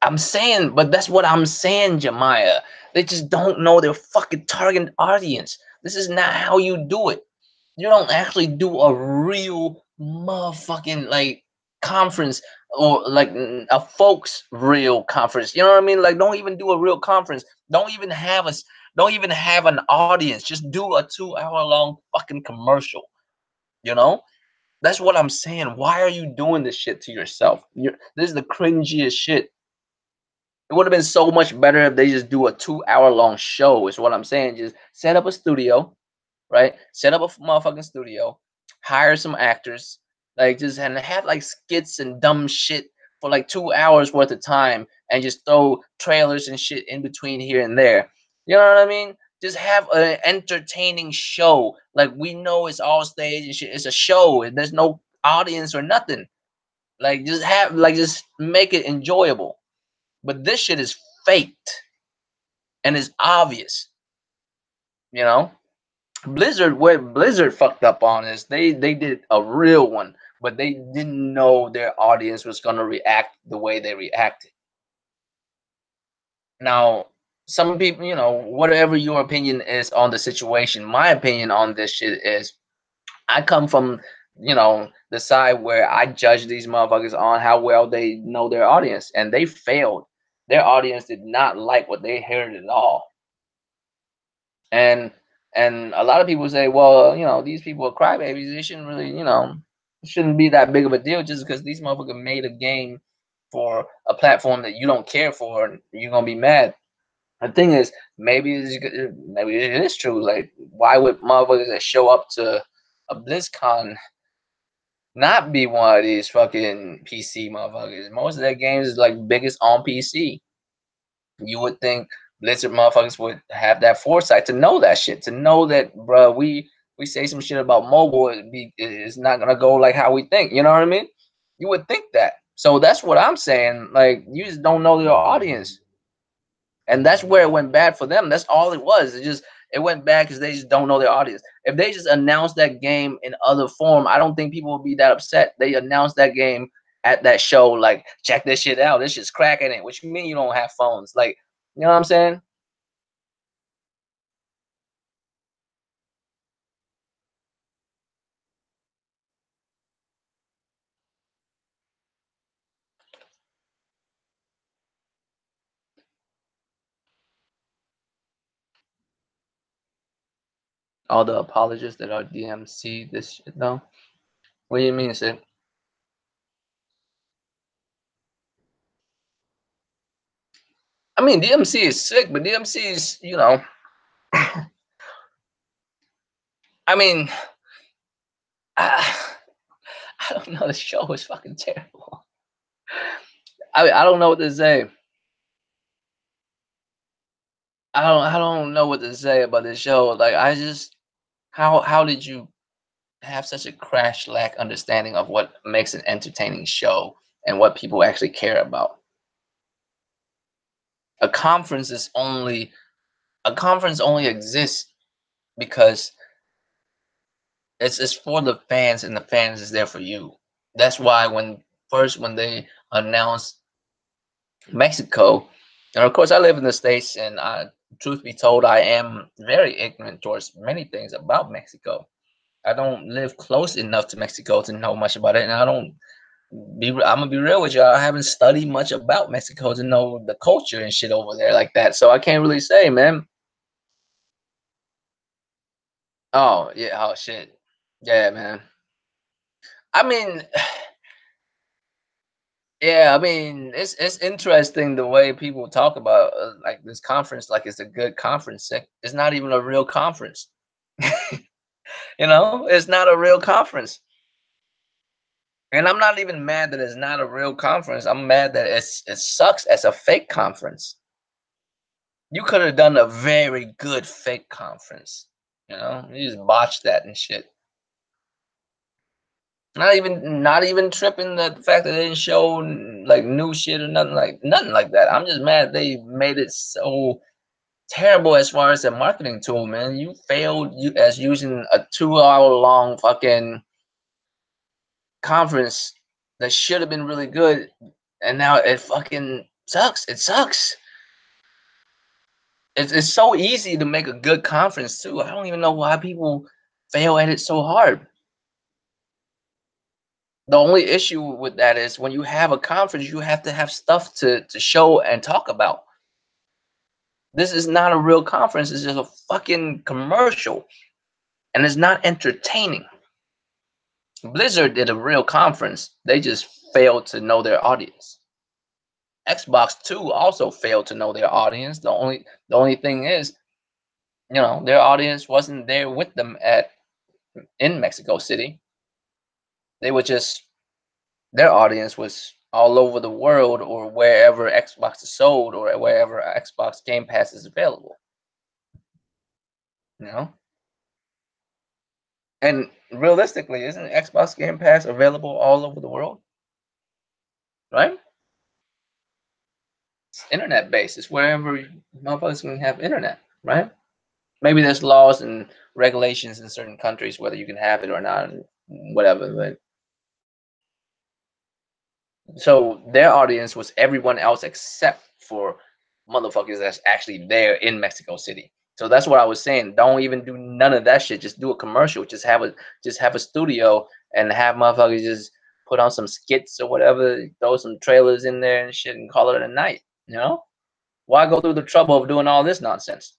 I'm saying, but that's what I'm saying, Jemiah. They just don't know their fucking target audience. This is not how you do it. You don't actually do a real motherfucking like conference or like a folks real conference. You know what I mean? Like, don't even do a real conference. Don't even have us. Don't even have an audience. Just do a 2 hour long fucking commercial. You know? That's what I'm saying. Why are you doing this shit to yourself? This is the cringiest shit. It would have been so much better if they just do a 2 hour long show, is what I'm saying. Just set up a studio, right? Set up a motherfucking studio, hire some actors, like just and have like skits and dumb shit for like 2 hours worth of time and just throw trailers and shit in between here and there. You know what I mean? Just have an entertaining show. Like we know it's all stage and shit. It's a show and there's no audience or nothing. Like just make it enjoyable. But this shit is faked and it's obvious, you know? Blizzard, what Blizzard fucked up on is they did a real one, but they didn't know their audience was gonna react the way they reacted. Now, some people, whatever your opinion is on the situation, my opinion on this shit is I come from, the side where I judge these motherfuckers on how well they know their audience, and they failed. Their audience did not like what they heard at all. And a lot of people say, well, these people are crybabies. They shouldn't really, it shouldn't be that big of a deal just because these motherfuckers made a game for a platform that you don't care for, and you're gonna be mad. The thing is, maybe it is true. Like, why would motherfuckers that show up to a BlizzCon not be one of these fucking PC motherfuckers? Most of their games is like biggest on PC. You would think Blizzard motherfuckers would have that foresight to know that shit, to know that, bro, we say some shit about mobile, it's not gonna go like how we think. You know what I mean? You would think that. So that's what I'm saying. Like, you just don't know your audience, and that's where it went bad for them. That's all it was. It went bad because they just don't know their audience. If they just announced that game in other form, I don't think people would be that upset. They announced that game at that show, like, check this shit out. This shit's cracking it. Which mean you don't have phones? Like, you know what I'm saying? All the apologists that are DMC this shit though. What do you mean, Sid? I mean, DMC is sick, but DMC is, I mean, I, I don't know. The show is fucking terrible. I don't know what to say. I don't know what to say about this show. Like, I just how did you have such a crash lack understanding of what makes an entertaining show and what people actually care about? A conference is only a conference only exists because it's for the fans, and the fans is there for you. That's why when they announced Mexico, and of course I live in the States, and truth be told, I am very ignorant towards many things about Mexico. I don't live close enough to Mexico to know much about it, and I'm gonna be real with you. I haven't studied much about Mexico to know the culture and shit over there like that. So I can't really say, man. Oh yeah, oh shit, yeah, man. I mean, yeah, I mean, it's interesting the way people talk about like this conference, like it's a good conference. It's not even a real conference. It's not a real conference. And I'm not even mad that it's not a real conference. I'm mad that it sucks as a fake conference. You could have done a very good fake conference. You just botched that and shit. Not even tripping the fact that they didn't show like new shit or nothing like that. I'm just mad they made it so terrible as far as a marketing tool, man. You failed you as using a 2 hour long fucking conference that should have been really good, and now it fucking sucks. It sucks. It's so easy to make a good conference too. I don't even know why people fail at it so hard. The only issue with that is when you have a conference, you have to have stuff to show and talk about. This is not a real conference. It's just a fucking commercial, and it's not entertaining. Blizzard did a real conference. They just failed to know their audience. Xbox too also failed to know their audience. The only thing is, their audience wasn't there with them at in Mexico City. They were just their audience was all over the world or wherever Xbox is sold or wherever Xbox Game Pass is available. You know, and realistically, isn't Xbox Game Pass available all over the world? Right? It's internet based. It's wherever motherfuckers can have internet. Right? Maybe there's laws and regulations in certain countries whether you can have it or not, and whatever. But so their audience was everyone else except for motherfuckers that's actually there in Mexico City. So that's what I was saying. Don't even do none of that shit. Just do a commercial. Just have a studio and have motherfuckers just put on some skits or whatever, throw some trailers in there and shit and call it a night. You know? Why go through the trouble of doing all this nonsense?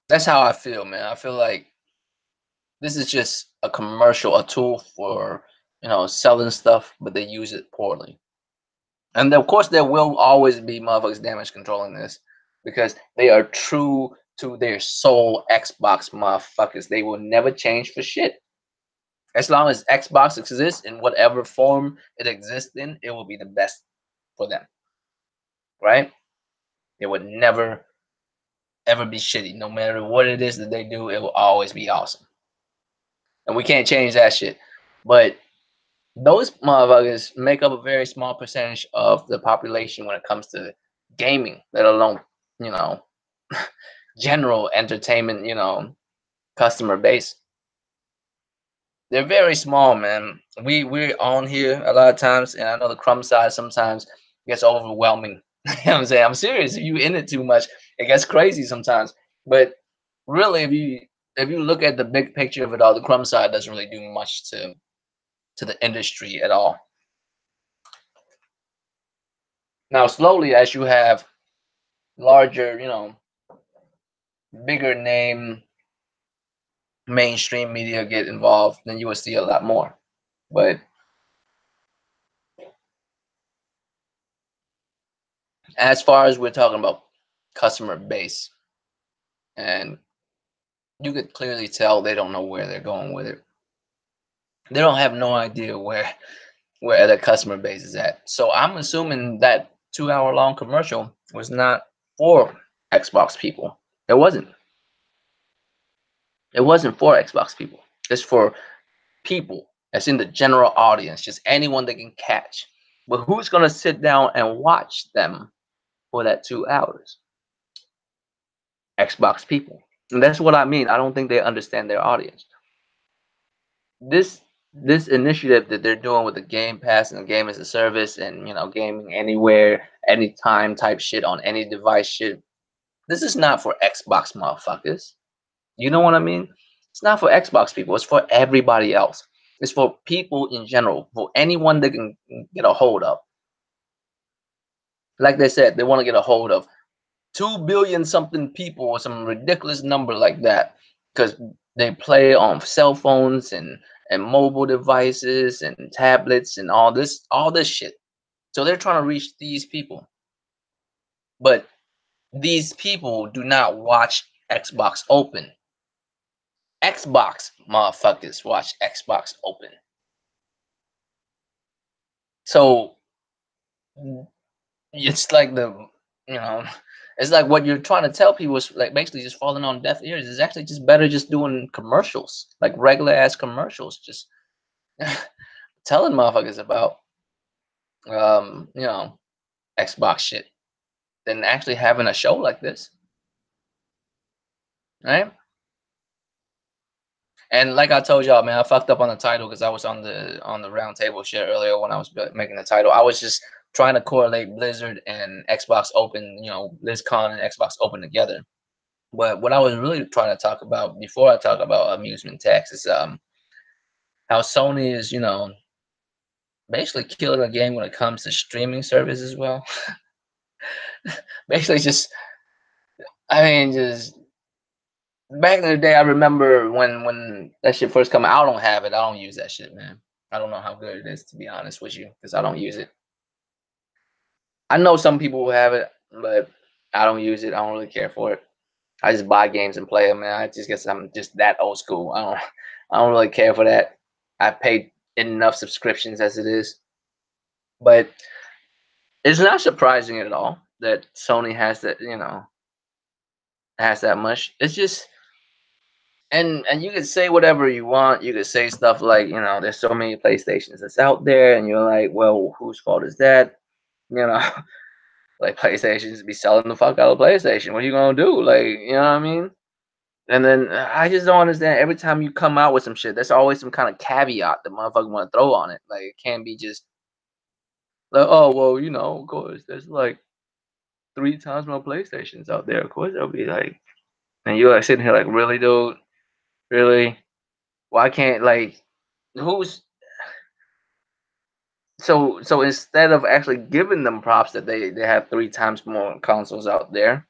That's how I feel, man. I feel like this is just a commercial, a tool for, selling stuff, but they use it poorly. And of course, there will always be motherfuckers damage controlling this because they are true to their soul Xbox motherfuckers. They will never change for shit. As long as Xbox exists in whatever form it exists in, it will be the best for them, right? It would never ever be shitty. No matter what it is that they do, it will always be awesome. And we can't change that shit. But those motherfuckers make up a very small percentage of the population when it comes to gaming, let alone, you know, general entertainment, customer base. They're very small, man. We're on here a lot of times, and I know the crumb size sometimes gets overwhelming. You know what I'm saying? I'm serious. If you in it too much, it gets crazy sometimes. But really, if you look at the big picture of it all, the crumb side doesn't really do much to the industry at all. Now, slowly, as you have larger, bigger name mainstream media get involved, then you will see a lot more. But as far as we're talking about customer base, and you could clearly tell they don't know where they're going with it. They don't have no idea where their customer base is at. So I'm assuming that 2 hour long commercial was not for Xbox people. It wasn't. It wasn't for Xbox people. It's for people that's in the general audience, just anyone they can catch. But who's gonna sit down and watch them for that 2 hours? Xbox people. And that's what I mean. I don't think they understand their audience. This this initiative that they're doing with the Game Pass and the Game as a Service and gaming anywhere, anytime type shit on any device shit. This is not for Xbox motherfuckers. You know what I mean? It's not for Xbox people. It's for everybody else. It's for people in general, for anyone they can get a hold of. Like they said, they want to get a hold of 2 billion something people or some ridiculous number like that because they play on cell phones and mobile devices and tablets and all this shit. So they're trying to reach these people, but these people do not watch Xbox Open. Xbox motherfuckers watch Xbox Open. So it's like you know it's like what you're trying to tell people is like basically just falling on deaf ears. It's actually just better just doing commercials, like regular ass commercials, just telling motherfuckers about you know, Xbox shit than actually having a show like this, right? And like I told y'all, man, I fucked up on the title because I was on the round table shit earlier when I was making the title. I was just trying to correlate Blizzard and Xbox Open, BlizzCon and Xbox Open together. But what I was really trying to talk about before I talk about amusement tax is how Sony is, basically killing the game when it comes to streaming service as well. Basically, just I mean, just back in the day, I remember when that shit first come out. I don't have it. I don't use that shit, man. I don't know how good it is, to be honest with you, because I don't use it. I know some people who have it, but I don't use it. I don't really care for it. I just buy games and play them, man. I just guess I'm just that old school. I don't really care for that. I paid enough subscriptions as it is, but it's not surprising at all that Sony has that, has that much. It's just and you can say whatever you want. You could say stuff like, there's so many PlayStations that's out there, and you're like, well, whose fault is that? You know, like PlayStations be selling the fuck out of PlayStation. What are you gonna do? Like, you know what I mean? And then I just don't understand. Every time you come out with some shit, there's always some kind of caveat the motherfucker want to throw on it. Like, it can't be just like, oh well, of course, there's like three times more PlayStations out there. Of course, they'll be like, and you're like sitting here like, really, dude, really? Why can't like who's so instead of actually giving them props that they have three times more consoles out there,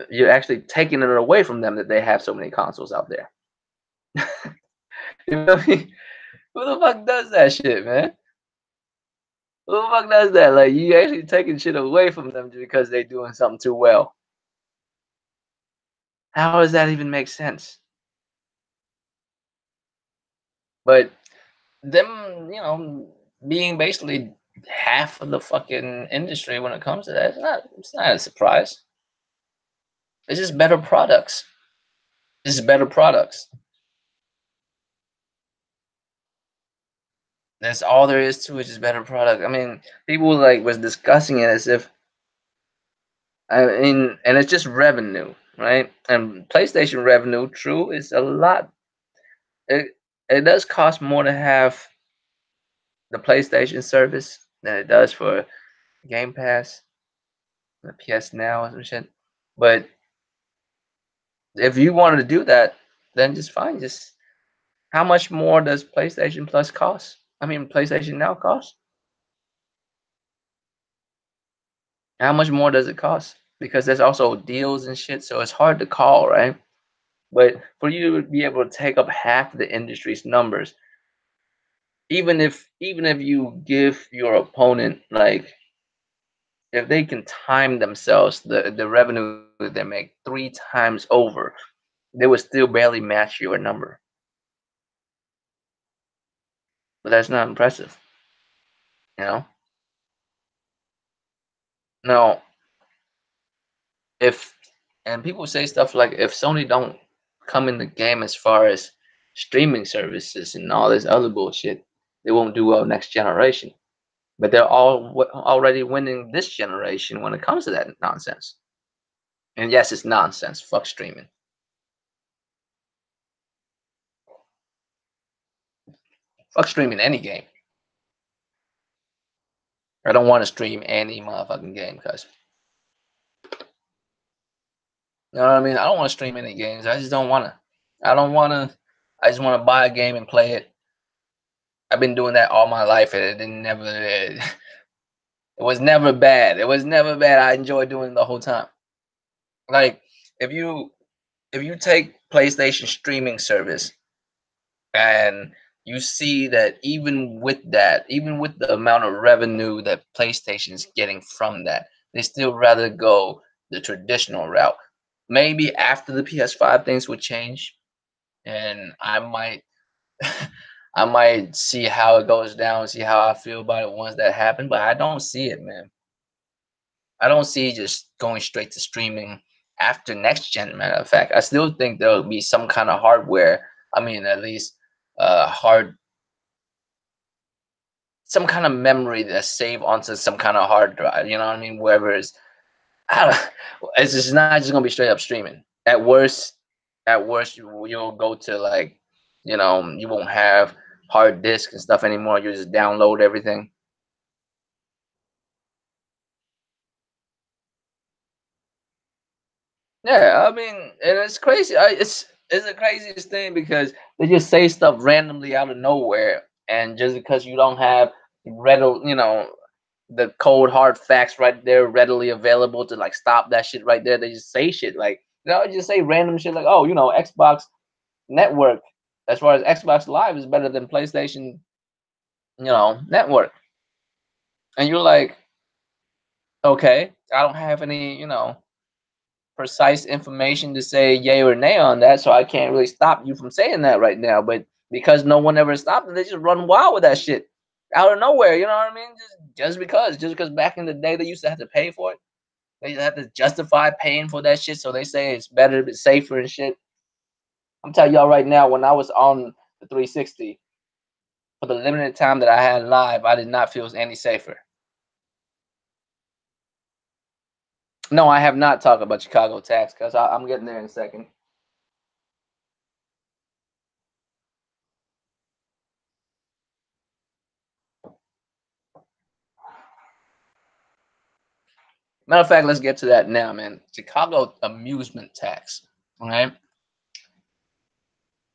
you're actually taking it away from them that they have so many consoles out there. You know what I mean? Who the fuck does that shit, man? Who the fuck does that? Like you actually taking shit away from them just because they doing something too well. How does that even make sense? But them, being basically half of the fucking industry when it comes to that, it's not a surprise. It's just better products. It's better products. That's all there is to it, just better product. I mean, people like was discussing it as if and it's just revenue, right? And PlayStation revenue, true, is a lot. It it does cost more to have the PlayStation service than it does for Game Pass, the PS Now, and some shit. But if you wanted to do that, then just fine. Just how much more does PlayStation Plus cost? I mean, PlayStation Now cost. How much more does it cost? Because there's also deals and shit, so it's hard to call, right? But for you to be able to take up half the industry's numbers, even if you give your opponent like if they can time themselves the revenue that they make three times over, they would still barely match your number. But that's not impressive, you know? Now, if and people say stuff like if Sony don't come in the game as far as streaming services and all this other bullshit, they won't do well next generation. But they're already winning this generation when it comes to that nonsense. And yes, it's nonsense. Fuck streaming. Fuck streaming any game. I don't want to stream any motherfucking game because you know what I mean. I don't want to stream any games. I just don't want to. I don't want to. I just want to buy a game and play it. I've been doing that all my life, and it didn't never. It was never bad. It was never bad. I enjoyed doing it the whole time. Like if you if you take PlayStation streaming service and you see that even with the amount of revenue that PlayStation is getting from that, they still rather go the traditional route. Maybe after the PS5 things would change, and I might I might see how it goes down, see how I feel about it once that happens. But I don't see it, man. I don't see just going straight to streaming after next gen. Matter of fact, I still think there'll be some kind of hardware. I mean, at least hard. some kind of memory that's saved onto some kind of hard drive. You know what I mean? Wherever it's, I don't, it's just not just gonna be straight up streaming. At worst, you'll go to like, you won't have hard disk and stuff anymore. You just download everything. Yeah, I mean, and it's crazy. It's the craziest thing because they just say stuff randomly out of nowhere, and just because you don't have readily, the cold hard facts right there readily available to like stop that shit right there, they just say shit like, just say random shit like, oh, Xbox Network, as far as Xbox Live is better than PlayStation, Network, and you're like, okay, I don't have any, precise information to say yay or nay on that, so I can't really stop you from saying that right now. But because no one ever stopped it, they just run wild with that shit out of nowhere. You know what I mean? Just because back in the day they used to have to pay for it, they used to have to justify paying for that shit. So they say it's better, it's safer and shit. I'm telling y'all right now, when I was on the 360 for the limited time that I had live, I did not feel any safer. No, I have not talked about Chicago tax because I'm getting there in a second. Matter of fact, let's get to that now, man. Chicago amusement tax. All right.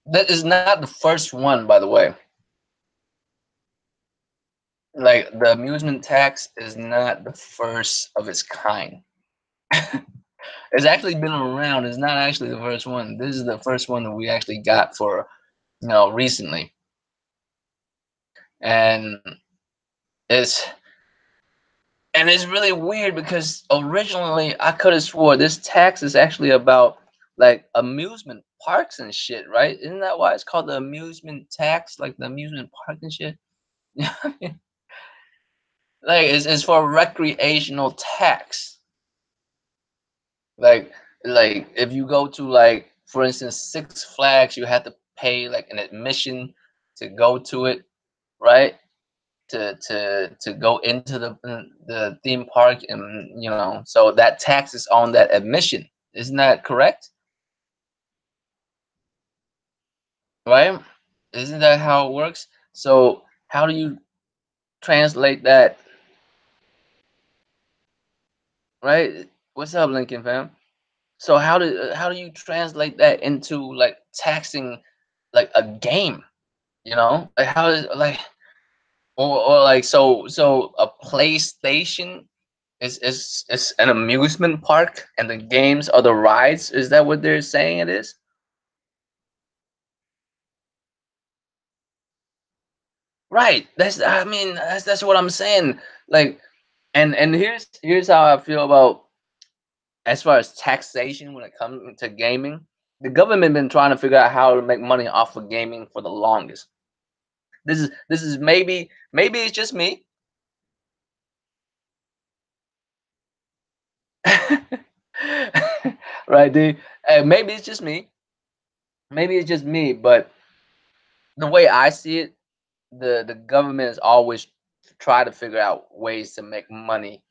That is not the first one, by the way. Like, the amusement tax is not the first of its kind. It's actually been around. It's not actually the first one. This is the first one that we actually got for, recently. And it's it's really weird because originally I could have swore this tax is actually about like amusement parks and shit, right? Isn't that why it's called the amusement tax, like the amusement park and shit? Like it's for recreational tax. Like like if you go to, like, for instance, Six Flags, you have to pay like an admission to go to it, right? To go into the theme park, and so that tax is on that admission. Isn't that correct? Right? Isn't that how it works? So how do you translate that, right? What's up, Lincoln fam? So how do you translate that into like taxing like a game? Like how is like or like so a PlayStation is an amusement park, and the games are the rides. Is that what they're saying it is? Right. I mean, that's what I'm saying. Like, and here's how I feel about, as far as taxation when it comes to gaming. The government been trying to figure out how to make money off of gaming for the longest. This is maybe it's just me. Right, dude. Maybe it's just me. Maybe it's just me, but the way I see it, the government has always tried to figure out ways to make money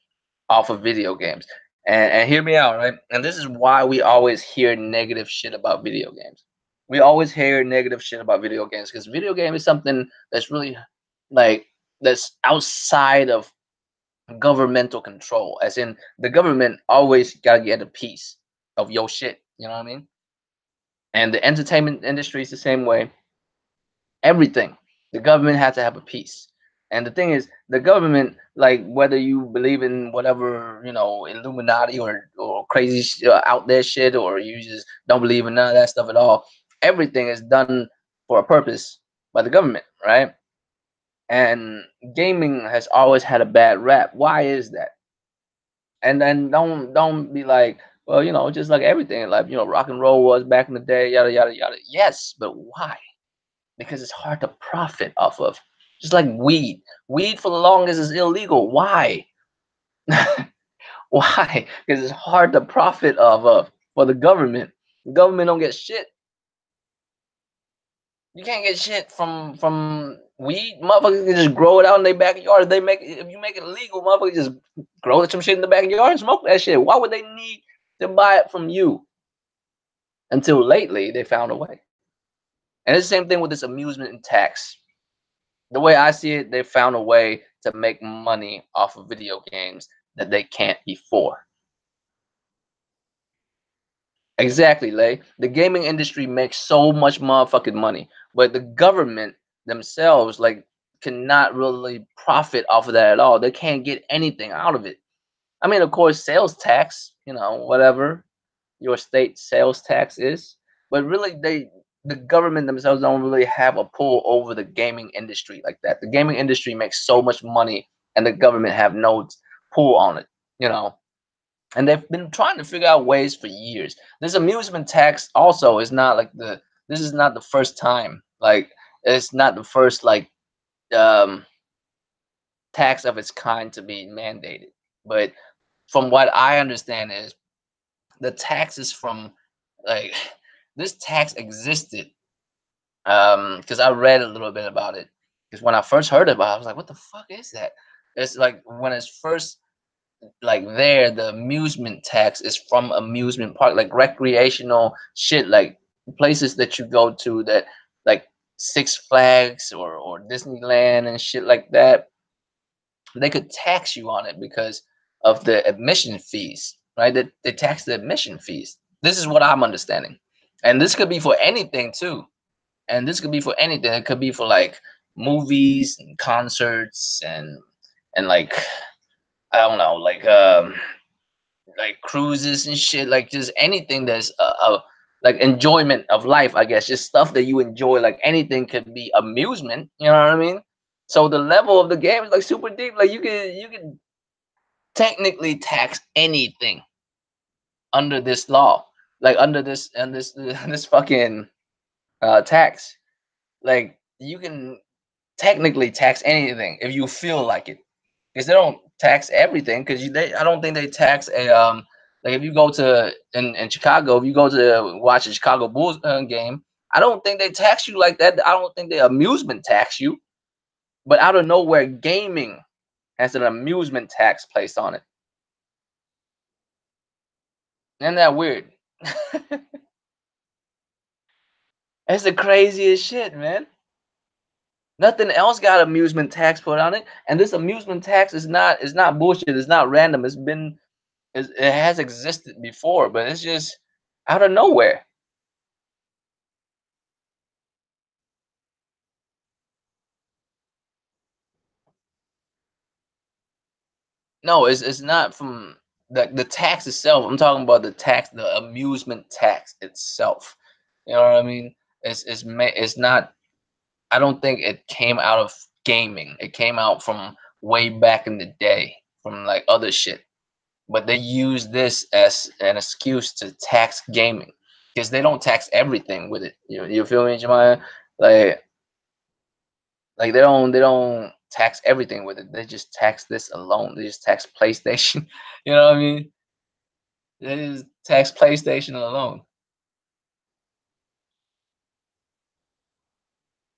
off of video games. And hear me out, right? And this is why we always hear negative shit about video games. We always hear negative shit about video games because video game is something that's really like that's outside of governmental control. As in, the government always gotta get a piece of your shit. You know what I mean? And the entertainment industry is the same way. Everything. The government had to have a piece. And the thing is, the government, like whether you believe in whatever, Illuminati or crazy out there shit, or you just don't believe in none of that stuff at all, everything is done for a purpose by the government, right? And gaming has always had a bad rap. Why is that? And then don't be like, well, just like everything in life, rock and roll was back in the day, yada yada yada. Yes, but why? Because it's hard to profit off of. Just like weed. Weed for the longest is illegal. Why? Why? Because it's hard to profit off of for the government. The government don't get shit. You can't get shit from weed. Motherfuckers can just grow it out in their backyard. They make if you make it illegal, motherfuckers just grow some shit in the backyard and smoke that shit. Why would they need to buy it from you? Until lately, they found a way. And it's the same thing with this amusement and tax. The way I see it, they found a way to make money off of video games that they can't before. Exactly, Lay. The gaming industry makes so much motherfucking money, but the government themselves like cannot really profit off of that at all. They can't get anything out of it. I mean, of course, sales tax, whatever your state sales tax is, but really the government themselves don't really have a pull over the gaming industry like that. The gaming industry makes so much money and the government have no pull on it, you know. And they've been trying to figure out ways for years. This amusement tax also is not like this is not the first time. Like it's not the first like um tax of its kind to be mandated. But from what I understand is the taxes from like this tax existed because I read a little bit about it. Because when I first heard about it, I was like, what the fuck is that? It's like when it's first like there, the amusement tax is from amusement park, like recreational shit, like places that you go to that like Six Flags or Disneyland and shit like that. They could tax you on it because of the admission fees, right? They tax the admission fees. This is what I'm understanding. And this could be for anything too. And this could be for anything. It could be for like movies and concerts and like I don't know, like cruises and shit, like just anything that's like enjoyment of life, I guess, just stuff that you enjoy. Like anything could be amusement. You know what I mean? So the level of the game is like super deep. Like you can technically tax anything under this law, like under this and this this fucking tax. Like you can technically tax anything if you feel like it, because they don't tax everything. Because I don't think they tax a like if you go to in Chicago, if you go to watch a Chicago Bulls game, I don't think they tax you like that. I don't think they amusement tax you, but out of nowhere, gaming has an amusement tax placed on it. Isn't that weird? It's the craziest shit, man. Nothing else got amusement tax put on it, and this amusement tax is not bullshit. It's not random. It has existed before, but it's just out of nowhere. No, it's not from the tax itself. I'm talking about the tax, the amusement tax itself. You know what I mean? It's not. I don't think it came out of gaming. It came out from way back in the day, from like other shit. But they use this as an excuse to tax gaming because they don't tax everything with it. You feel me, Jemiah? Like they don't tax everything with it. They just tax this alone. They just tax PlayStation. You know what I mean? They just tax PlayStation alone.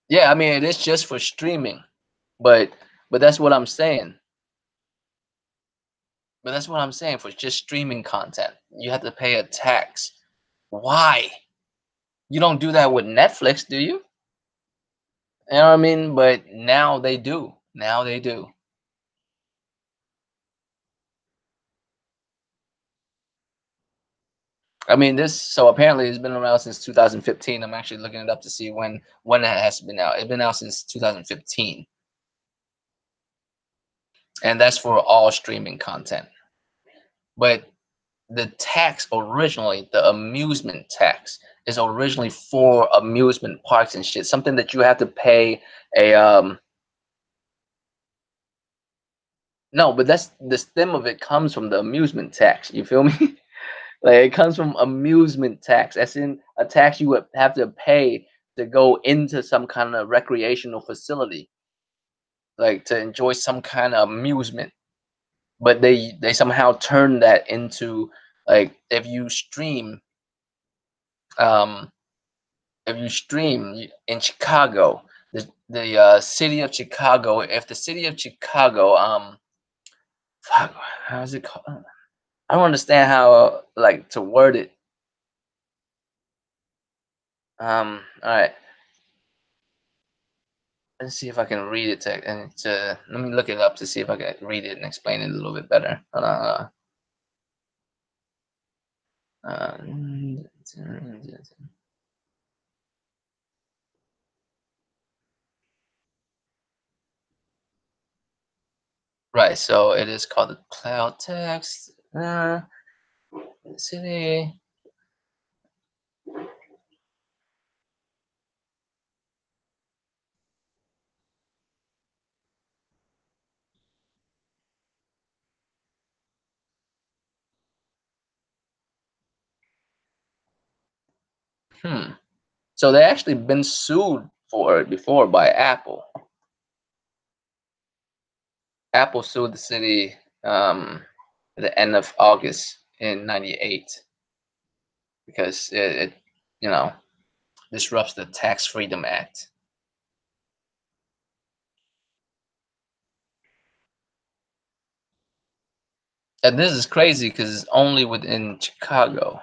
Yeah, I mean it is just for streaming, but that's what I'm saying. But that's what I'm saying for just streaming content. You have to pay a tax. Why? You don't do that with Netflix, do you? You know what I mean? But now they do. Now they do. I mean, this so apparently it's been around since 2015. I'm actually looking it up to see when it has been out. It's been out since 2015, and that's for all streaming content. But the tax originally, the amusement tax, is originally for amusement parks and shit. Something that you have to pay a no, but that's the stem of it comes from the amusement tax. You feel me? Like it comes from amusement tax, as in a tax you would have to pay to go into some kind of recreational facility, like to enjoy some kind of amusement. But they somehow turn that into like if you stream, um, if you stream in Chicago, the city of Chicago, if the city of Chicago, fuck, how is it called? I don't understand how like to word it. All right, let's see if I can read it to let me look it up to see if I can read it and explain it a little bit better. Uh, right, so it is called the cloud text. City. Hmm. So they actually been sued for it before by Apple. Apple sued the city at the end of August in '98 because it you know disrupts the Tax Freedom Act. And this is crazy because it's only within Chicago,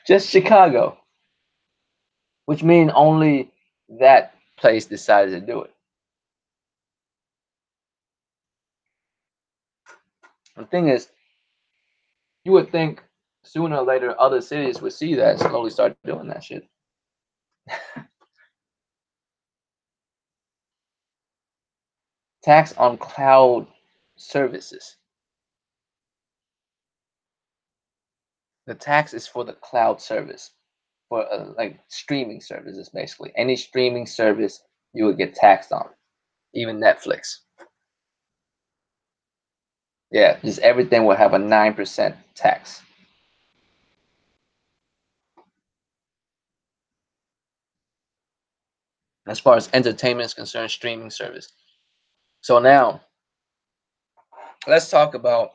just Chicago, which means only that place decided to do it. The thing is, you would think sooner or later other cities would see that and slowly start doing that shit. Tax on cloud services. The tax is for the cloud service, for like streaming services, basically. Any streaming service you would get taxed on, even Netflix. Yeah, just everything will have a 9% tax. As far as entertainment is concerned, streaming service. So now let's talk about,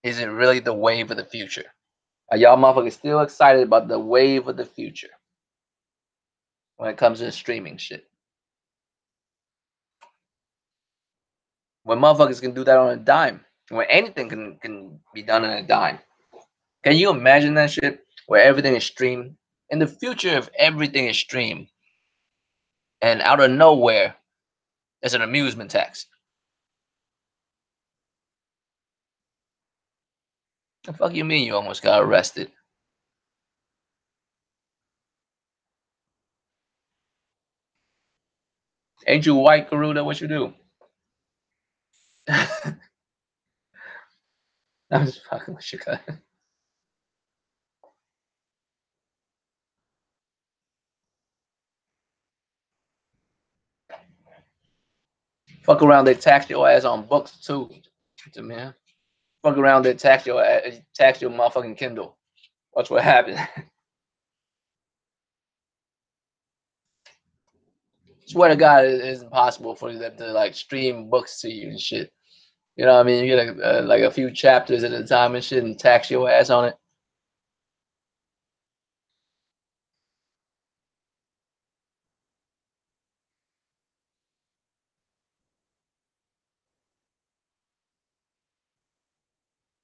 is it really the wave of the future? Are y'all motherfuckers still excited about the wave of the future when it comes to streaming shit? When motherfuckers can do that on a dime, when anything can be done on a dime. Can you imagine that shit where everything is streamed? In the future, if everything is streamed and out of nowhere, there's an amusement tax. The fuck you mean you almost got arrested? Ain't you white, Garuda? What you do? I'm just fucking with you, guys. Fuck around, they tax your ass on books too. Man. Fuck around, they tax your motherfucking Kindle. Watch what happens. Swear to God, it is impossible for them to like stream books to you and shit. You know what I mean? You get like a few chapters at a time and shit, and tax your ass on it.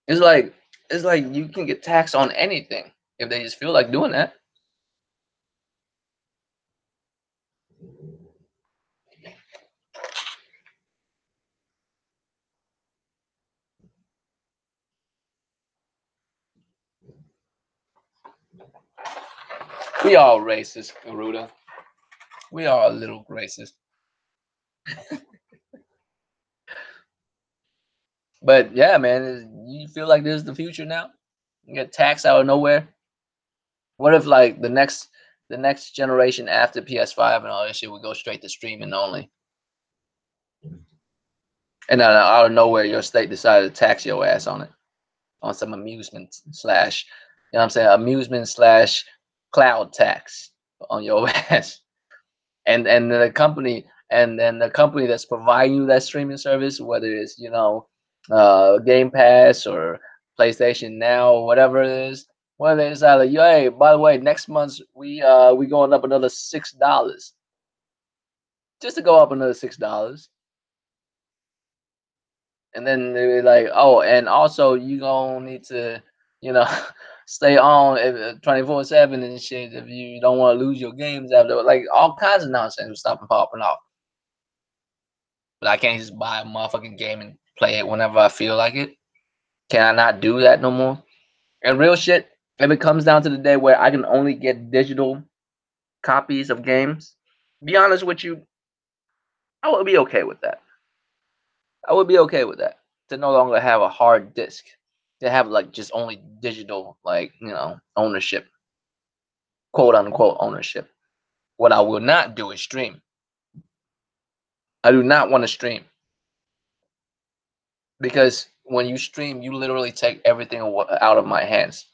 It's like it's like you can get taxed on anything if they just feel like doing that. We all racist, Garuda. We are a little racist. But yeah, man, you feel like this is the future now? You get taxed out of nowhere. What if like the next generation after PS5 and all this shit would go straight to streaming only, and then out of nowhere your state decided to tax your ass on it, on some amusement slash, you know what I'm saying, amusement slash cloud tax on your ass. And the company, and then the company that's providing you that streaming service, whether it's Game Pass or PlayStation Now or whatever it is, Well, they decide like, yo, hey, by the way, next month we going up another $6, just to go up another $6, and then they're like, oh, and also you gonna need to, you know, stay on 24/7 and shit if you don't want to lose your games after, like all kinds of nonsense was stopping popping off. But I can't just buy a motherfucking game and play it whenever I feel like it. Can I not do that no more? And real shit, if it comes down to the day where I can only get digital copies of games, be honest with you, I would be okay with that. I would be okay with that. To no longer have a hard disk. To have like just only digital, like, ownership, quote unquote ownership. What I will not do is stream. I do not want to stream because when you stream, you literally take everything out of my hands.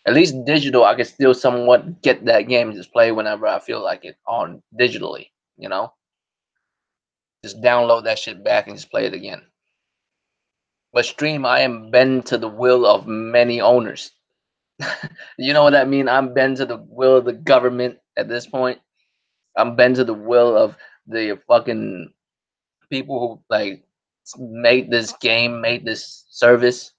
At least digital, I can still somewhat get that game and just play whenever I feel like it on digitally, you know? Just download that shit back and just play it again. But stream, I am bend to the will of many owners. You know what that mean? I'm bend to the will of the government at this point. I'm bend to the will of the fucking people who like made this game, made this service,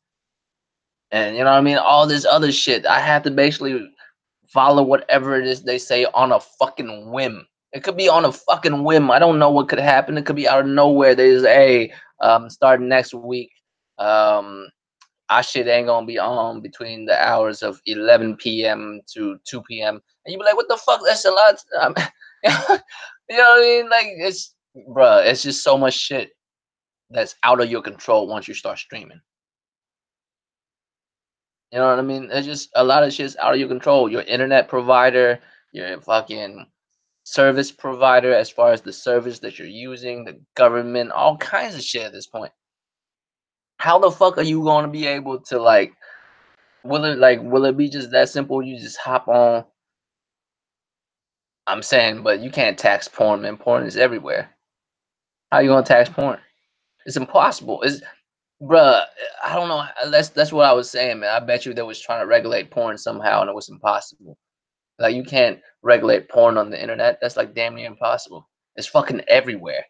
and you know what I mean? All this other shit. I have to basically follow whatever it is they say on a fucking whim. It could be on a fucking whim. I don't know what could happen. It could be out of nowhere. They just, hey, starting next week, um, our shit ain't gonna be on between the hours of 11 p.m. to 2 p.m. And you be like, what the fuck? That's a lot. You know what I mean? Like, bruh, it's just so much shit that's out of your control once you start streaming. You know what I mean? It's just a lot of shit's out of your control. Your internet provider, your fucking service provider, as far as the service that you're using, the government, all kinds of shit at this point. How the fuck are you going to be able to will it be just that simple? You just hop on. I'm saying, but you can't tax porn, man. Porn is everywhere. How you gonna tax porn? It's impossible. It's bruh. I don't know. That's what I was saying, man. I bet you they was trying to regulate porn somehow, and it was impossible. Like you can't regulate porn on the internet. That's like damn near impossible. It's fucking everywhere.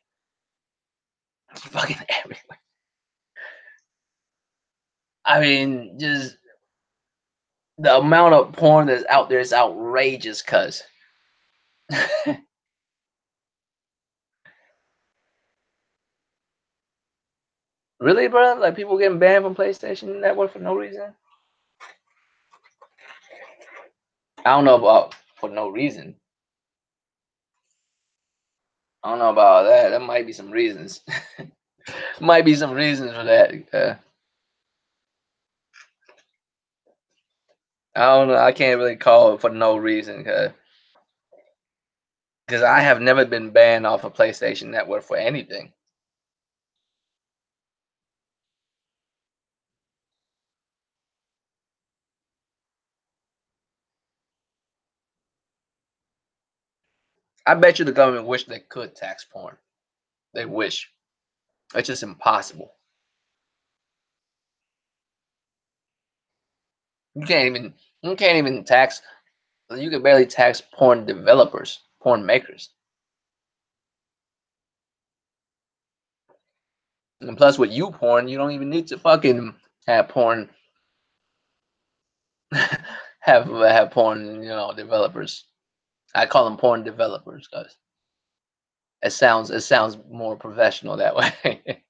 It's fucking everywhere. I mean, just the amount of porn that's out there is outrageous, cuz. Really, bro? Like people getting banned from PlayStation Network for no reason? I don't know about for no reason. I don't know about that. There might be some reasons. Might be some reasons for that. I don't know. I can't really call it for no reason, because I have never been banned off of PlayStation Network for anything. I bet you the government wish they could tax porn. They wish. It's just impossible. You can't even you can't even tax you can barely tax porn developers, porn makers. And plus with you porn, you don't even need to fucking have porn have porn, developers. I call them porn developers because it sounds more professional that way.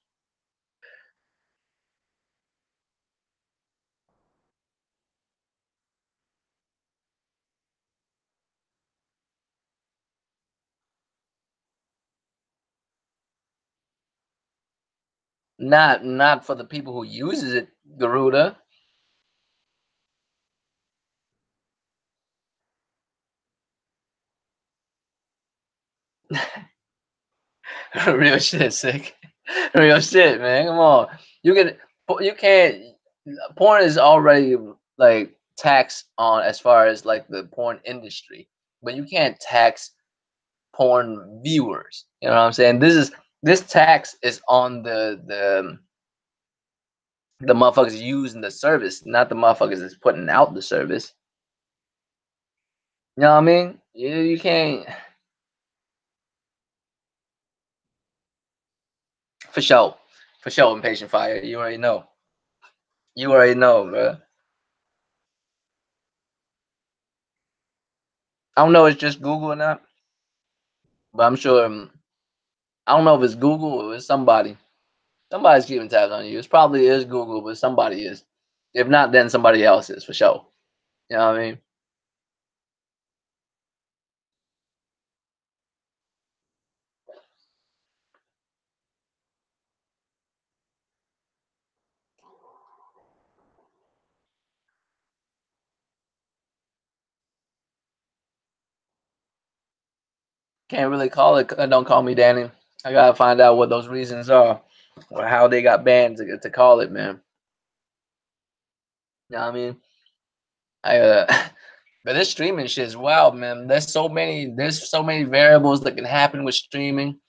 Not for the people who uses it, Garuda. Real shit, sick. Real shit, man. Come on. You can't porn is already like taxed on as far as like the porn industry, but you can't tax porn viewers. You know what I'm saying? This tax is on the motherfuckers using the service, not the motherfuckers that's putting out the service. You know what I mean? You can't for sure. For sure, impatient fire. You already know. You already know, bro. I don't know if it's just Google or not, but I'm sure I don't know if it's Google or it's somebody. Somebody's keeping tabs on you. It probably is Google, but somebody is. If not, then somebody else is for sure. You know what I mean? Can't really call it. Don't call me Danny. I gotta find out what those reasons are, or how they got banned to call it, man. You know what I mean? I but this streaming shit is wild, man. There's so many variables that can happen with streaming.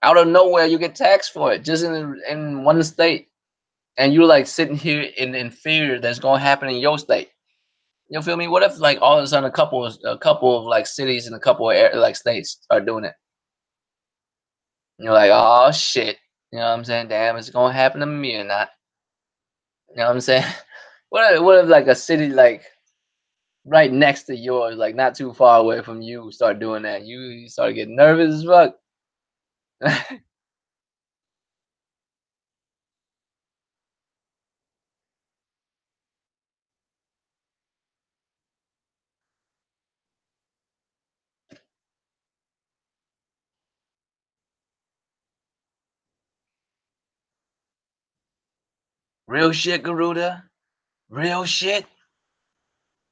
Out of nowhere, you get taxed for it just in one state, and you're like sitting here in fear that's gonna happen in your state. You feel me? What if like all of a sudden a couple of like cities and a couple of like states are doing it? And you're like, oh shit. You know what I'm saying? Damn, it's gonna happen to me or not? You know what I'm saying? What if like a city like right next to yours, like not too far away from you, start doing that? You start getting nervous as fuck. Real shit, Garuda. Real shit.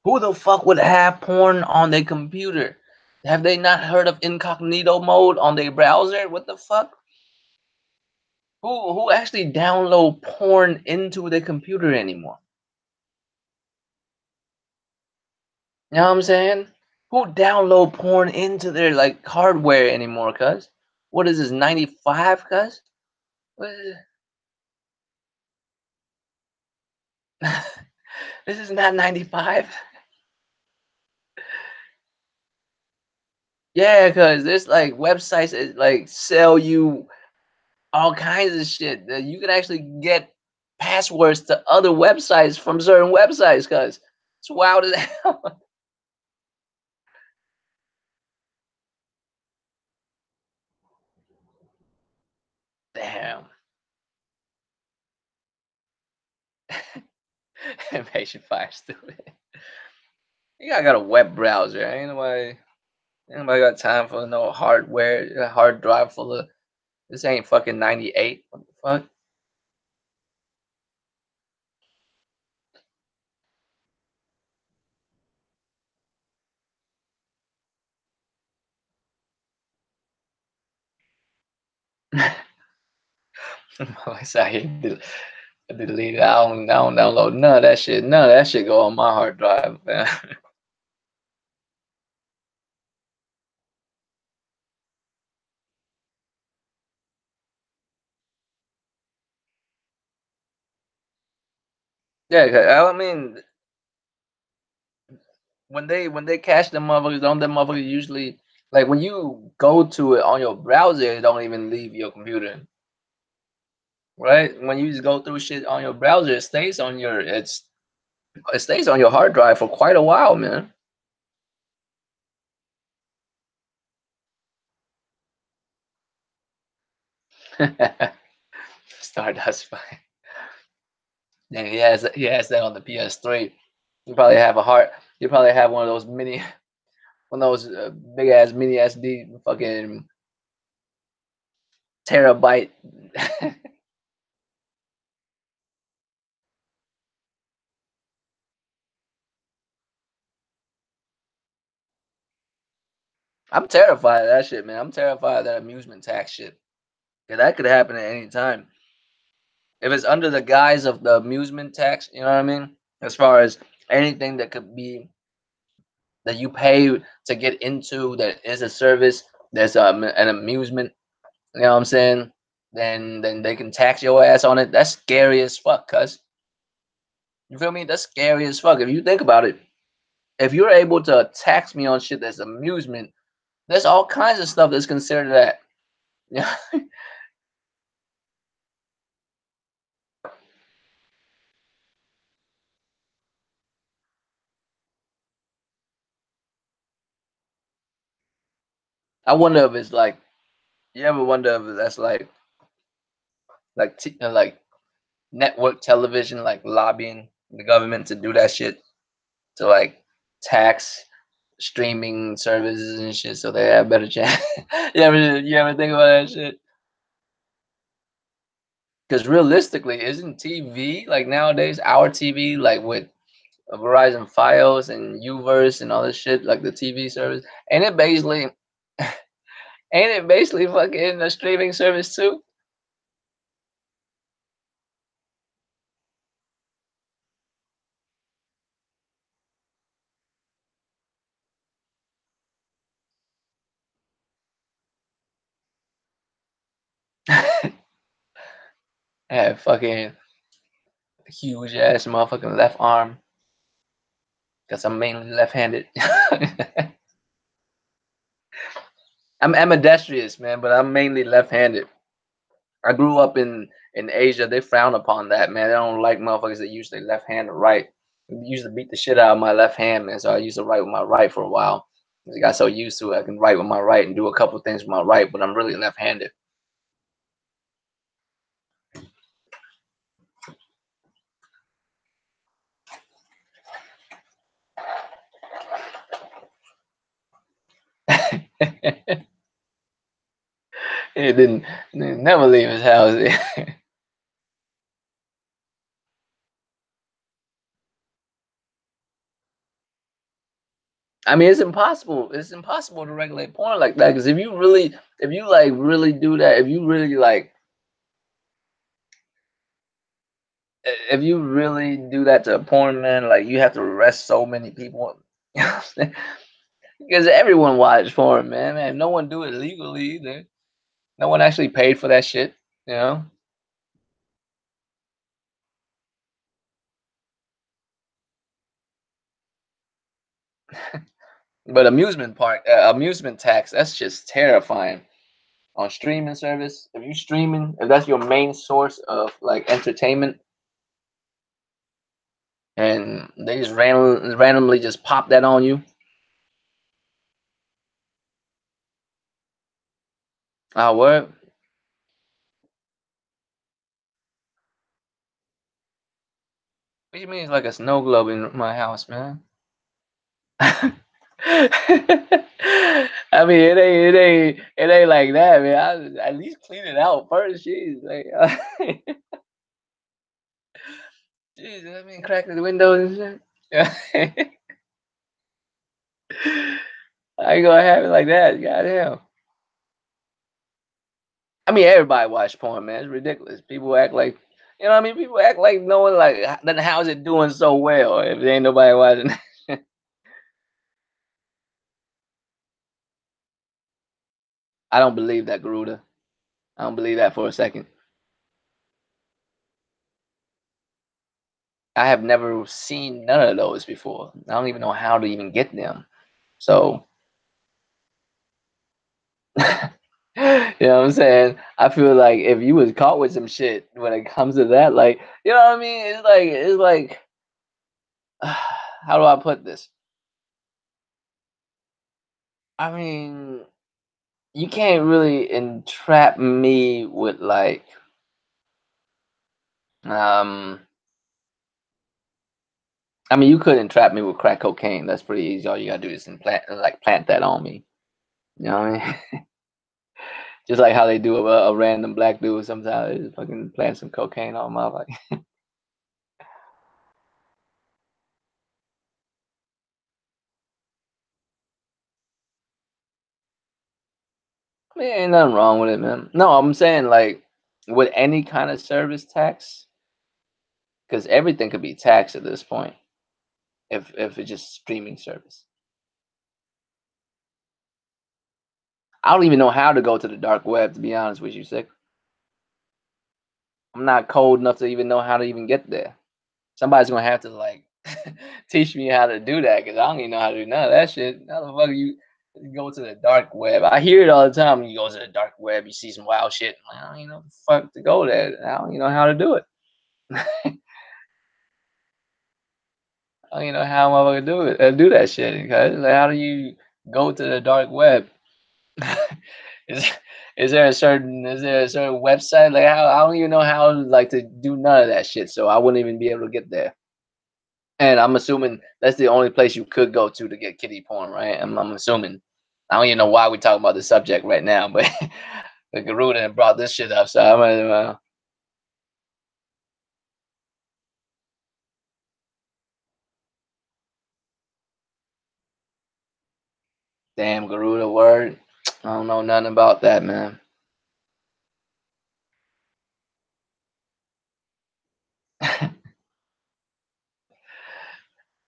Who the fuck would have porn on their computer? Have they not heard of incognito mode on their browser? What the fuck? Who actually download porn into their computer anymore? You know what I'm saying? Who download porn into their like hardware anymore, cuz? What is this, 95, cuz? What is this is not 95. Yeah, cuz there's like websites that like sell you all kinds of shit that you can actually get passwords to other websites from certain websites, cuz it's wild as hell. Damn. Impatient fire stupid. You got a web browser. Ain't nobody got time for no hardware, a hard drive full of this ain't fucking 98. What the fuck? I said delete it. I don't download none of that shit. None of that shit go on my hard drive, man. Yeah, 'cause I mean, when they cache them motherfuckers, don't them motherfuckers usually like when you go to it on your browser, it don't even leave your computer, right? When you just go through shit on your browser, it stays on your hard drive for quite a while, man. Stardust Fire. Yeah, he has that on the PS3. You probably have a heart. You probably have one of those big ass mini SD fucking terabyte. I'm terrified of that shit, man. I'm terrified of that amusement tax shit. 'Cause that could happen at any time. If it's under the guise of the amusement tax, you know what I mean? As far as anything that could be that you pay to get into that is a service, there's an amusement, you know what I'm saying? Then they can tax your ass on it. That's scary as fuck, cuz. You feel me? That's scary as fuck if you think about it. If you're able to tax me on shit that's amusement, there's all kinds of stuff that's considered that. Yeah. I wonder if it's like you ever wonder if that's like network television, like lobbying the government to do that shit to like tax streaming services and shit so they have better chance. You ever think about that shit? Because realistically, isn't TV like nowadays our TV like with Verizon Fios and Uverse and all this shit like the TV service? Ain't it basically ain't it basically fucking a streaming service too? Have fucking huge ass motherfucking left arm because I'm mainly left-handed. I'm ambidextrous, man, but I'm mainly left-handed. I grew up in Asia. They frown upon that, man. They don't like motherfuckers that use their left hand to write. They used to beat the shit out of my left hand, man. So I used to write with my right for a while. I got so used to it, I can write with my right and do a couple things with my right, but I'm really left-handed. It didn't never leave his house. I mean, it's impossible. It's impossible to regulate porn like that because if you like really do that, if you really like, if you really do that to a porn man, like you have to arrest so many people. You know what I'm saying? Because everyone watch porn, man. Man, no one do it legally either. No one actually paid for that shit. You know. But amusement tax, that's just terrifying. On streaming service, if you streaming, if that's your main source of like entertainment, and they just randomly just pop that on you. What? What do you mean it's like a snow globe in my house, man? I mean, it ain't like that, man. I at least clean it out first. Jeez, like, jeez, I mean, cracking the windows and shit. Yeah. I ain't gonna have it like that. Goddamn. I mean, everybody watch porn, man. It's ridiculous. People act like, you know what I mean? People act like knowing, like, then how's it doing so well if there ain't nobody watching? I don't believe that, Garuda. I don't believe that for a second. I have never seen none of those before. I don't even know how to even get them. So, you know what I'm saying? I feel like if you was caught with some shit when it comes to that, like, you know what I mean? It's like, how do I put this? I mean, you can't really entrap me with like, um, I mean, you could entrap me with crack cocaine. That's pretty easy. All you gotta do is plant that on me. You know what I mean? Just like how they do a random black dude sometimes, they just fucking plant some cocaine on my like. I mean, ain't nothing wrong with it, man. No, I'm saying like with any kind of service tax, because everything could be taxed at this point if it's just streaming service. I don't even know how to go to the dark web, to be honest with you, sick. I'm not cold enough to even know how to even get there. Somebody's gonna have to like Teach me how to do that, cause I don't even know how to do none of that shit. How the fuck you go to the dark web? I hear it all the time. You go to the dark web, you see some wild shit. I don't even know the fuck to go there. I don't even know how to do it. I don't even know how I'm gonna do it. Do that shit. Cause like, how do you go to the dark web? is is there a certain website like how I don't even know how like to do none of that shit. So I wouldn't even be able to get there. And I'm assuming that's the only place you could go to get kitty porn, right? I'm assuming. I don't even know why we talking about the subject right now, but the Garuda brought this shit up, so I'm damn Garuda word. I don't know nothing about that, man.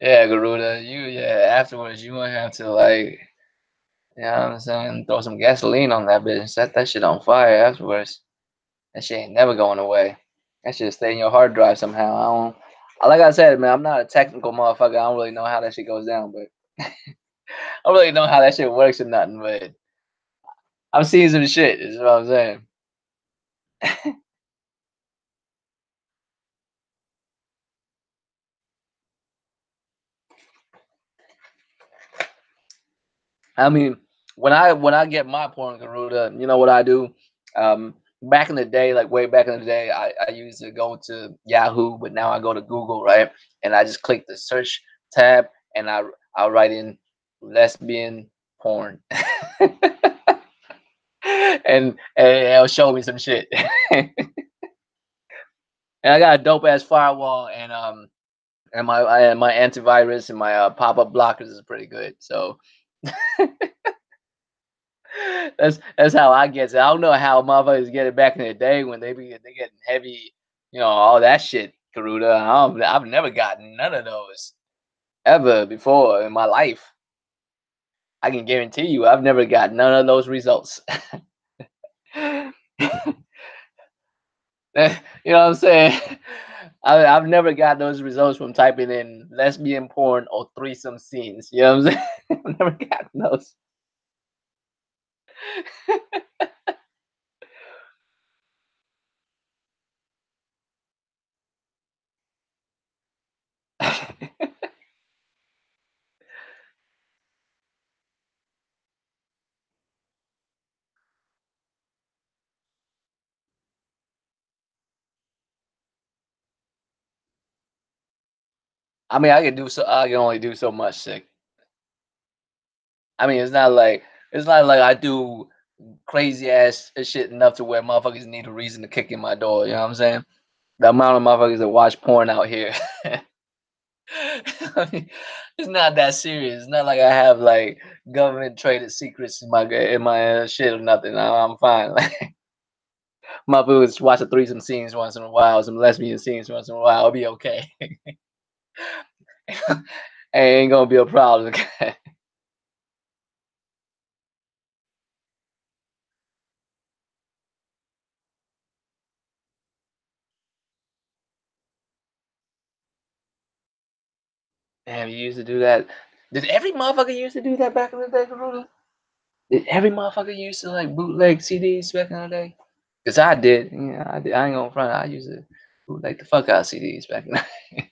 Yeah, Garuda, afterwards you gonna have to like, you know what I'm saying, throw some gasoline on that bitch. Set that shit on fire afterwards. That shit ain't never going away. That shit stay in your hard drive somehow. I don't. Like I said, man, I'm not a technical motherfucker. I don't really know how that shit goes down, but I don't really know how that shit works or nothing. But I've seen some shit. Is what I'm saying. I mean, when I get my porn Garuda, you know what I do? Back in the day, like way back in the day, I used to go to Yahoo, but now I go to Google, right? And I just click the search tab, and I write in lesbian porn, and it'll show me some shit. And I got a dope ass firewall, and my antivirus and my pop up blockers is pretty good. So that's how I get it. I don't know how motherfuckers get it back in the day when they getting heavy, all that shit, Karuda. I've never gotten none of those ever before in my life. I can guarantee you, I've never got none of those results. You know what I'm saying? I've never got those results from typing in lesbian porn or threesome scenes. You know what I'm saying? I've never gotten those. I mean, I can only do so much, sick. I mean, it's not like I do crazy ass shit enough to where motherfuckers need a reason to kick in my door. You know what I'm saying? The amount of motherfuckers that watch porn out here, I mean, it's not that serious. It's not like I have like government traded secrets in my shit or nothing. I'm fine. Like motherfuckers watch the threesome scenes once in a while, some lesbian scenes once in a while. I'll be okay. Ain't gonna be a problem. Damn, you used to do that. Did every motherfucker used to do that back in the day, Corona? Did every motherfucker used to like bootleg CDs back in the day? Cause I did. Yeah, I did. I ain't gonna front. I used to bootleg the fuck out of CDs back in the day.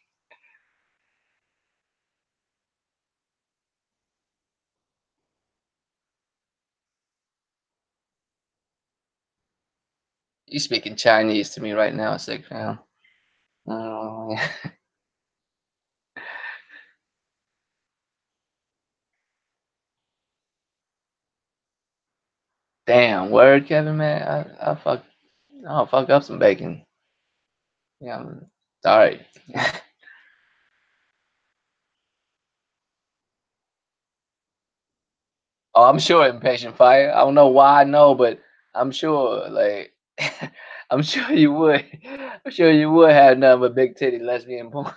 You speaking Chinese to me right now, sick fam. Oh, damn, word, Kevin, man. I'll fuck up some bacon. Yeah, I'm sorry. Oh, I'm sure impatient fire. I don't know why I know, but I'm sure, like, I'm sure you would. I'm sure you would have nothing but big titty lesbian porn.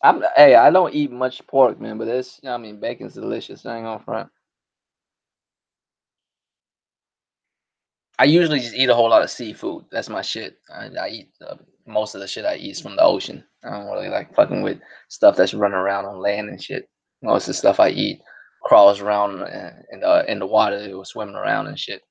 Hey, I don't eat much pork, man, but it's I mean bacon's delicious. I ain't gonna front. I usually just eat a whole lot of seafood. That's my shit. I eat most of the shit I eat is from the ocean. I don't really like fucking with stuff that's running around on land and shit. Most of the stuff I eat crawls around in the water. It was swimming around and shit.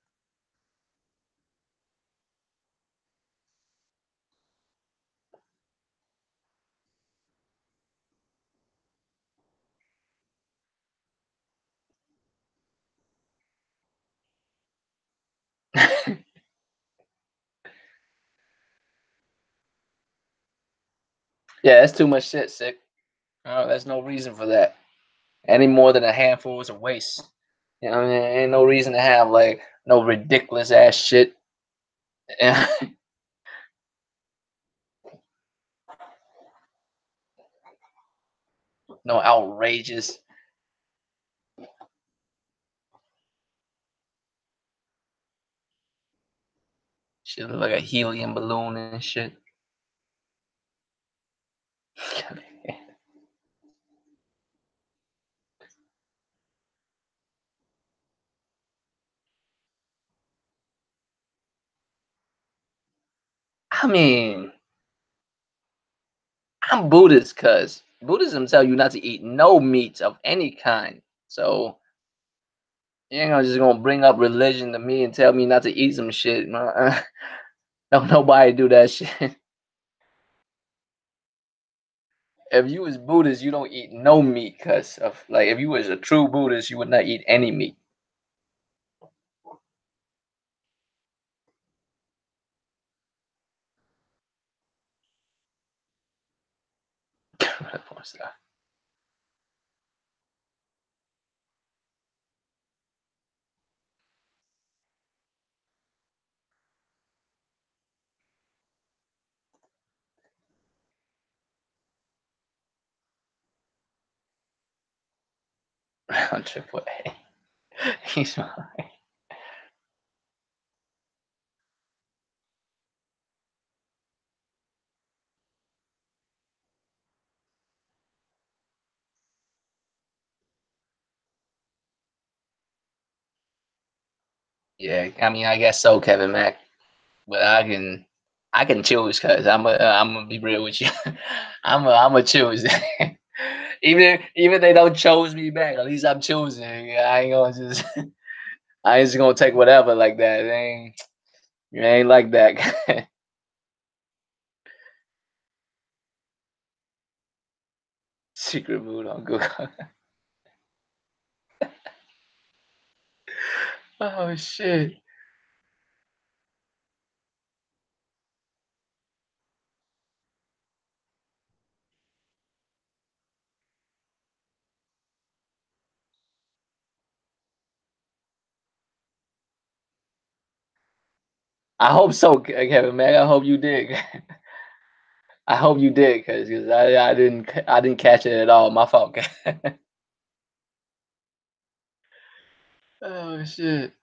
Yeah, that's too much shit, sick. There's no reason for that. Any more than a handful is a waste. You know what I mean? Ain't no reason to have like no ridiculous ass shit. No outrageous shit look like a helium balloon and shit. I mean, I'm Buddhist cuz Buddhism tell you not to eat no meat of any kind. So you ain't gonna just gonna bring up religion to me and tell me not to eat some shit. Don't nobody do that shit. If you was Buddhist, you don't eat no meat, cuz of like if you was a true Buddhist, you would not eat any meat. Triple A. He's fine. Yeah, I mean, I guess so, Kevin Mac. But I can choose because I'm gonna be real with you. I'm a choose. Even if they don't choose me back, at least I'm choosing. I ain't gonna just I ain't just gonna take whatever like that. It ain't like that. Secret mood on Google. Oh shit. I hope so, Kevin Mac. I hope you did. I hope you did, cause I didn't catch it at all. My fault. Oh shit.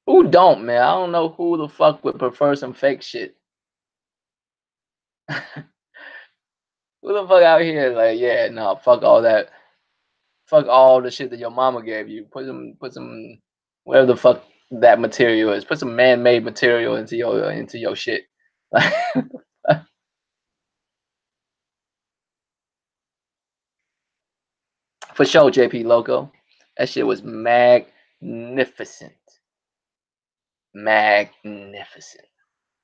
Who don't, man? I don't know who the fuck would prefer some fake shit. Who the fuck out here like, yeah, no, fuck all that. Fuck all the shit that your mama gave you. Put some whatever the fuck that material is. Put some man-made material into your shit. For sure, JP Loco. That shit was magnificent. Magnificent.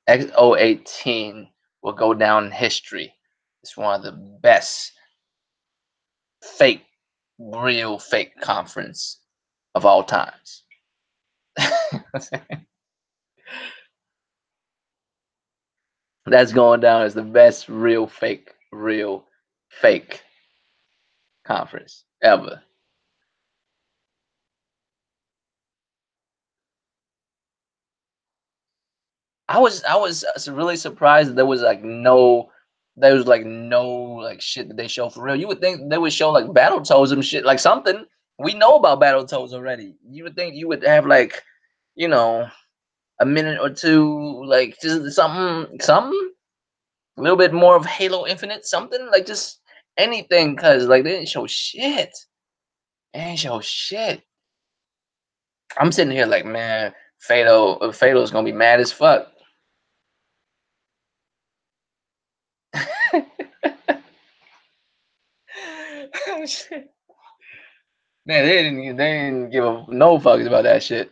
XO18 will go down in history. It's one of the best fake, real fake conference of all times. That's going down as the best real fake conference ever. I was really surprised that there was like no like shit that they show for real. You would think they would show like battle toads and shit, like something. We know about battle toads already. You would think you would have like, you know, a minute or two, like just something. A little bit more of Halo Infinite, something like just anything, cause like they didn't show shit. They didn't show shit. I'm sitting here like, man, Fatal's gonna be mad as fuck. Oh, shit. Man, they didn't give a no fucks about that shit.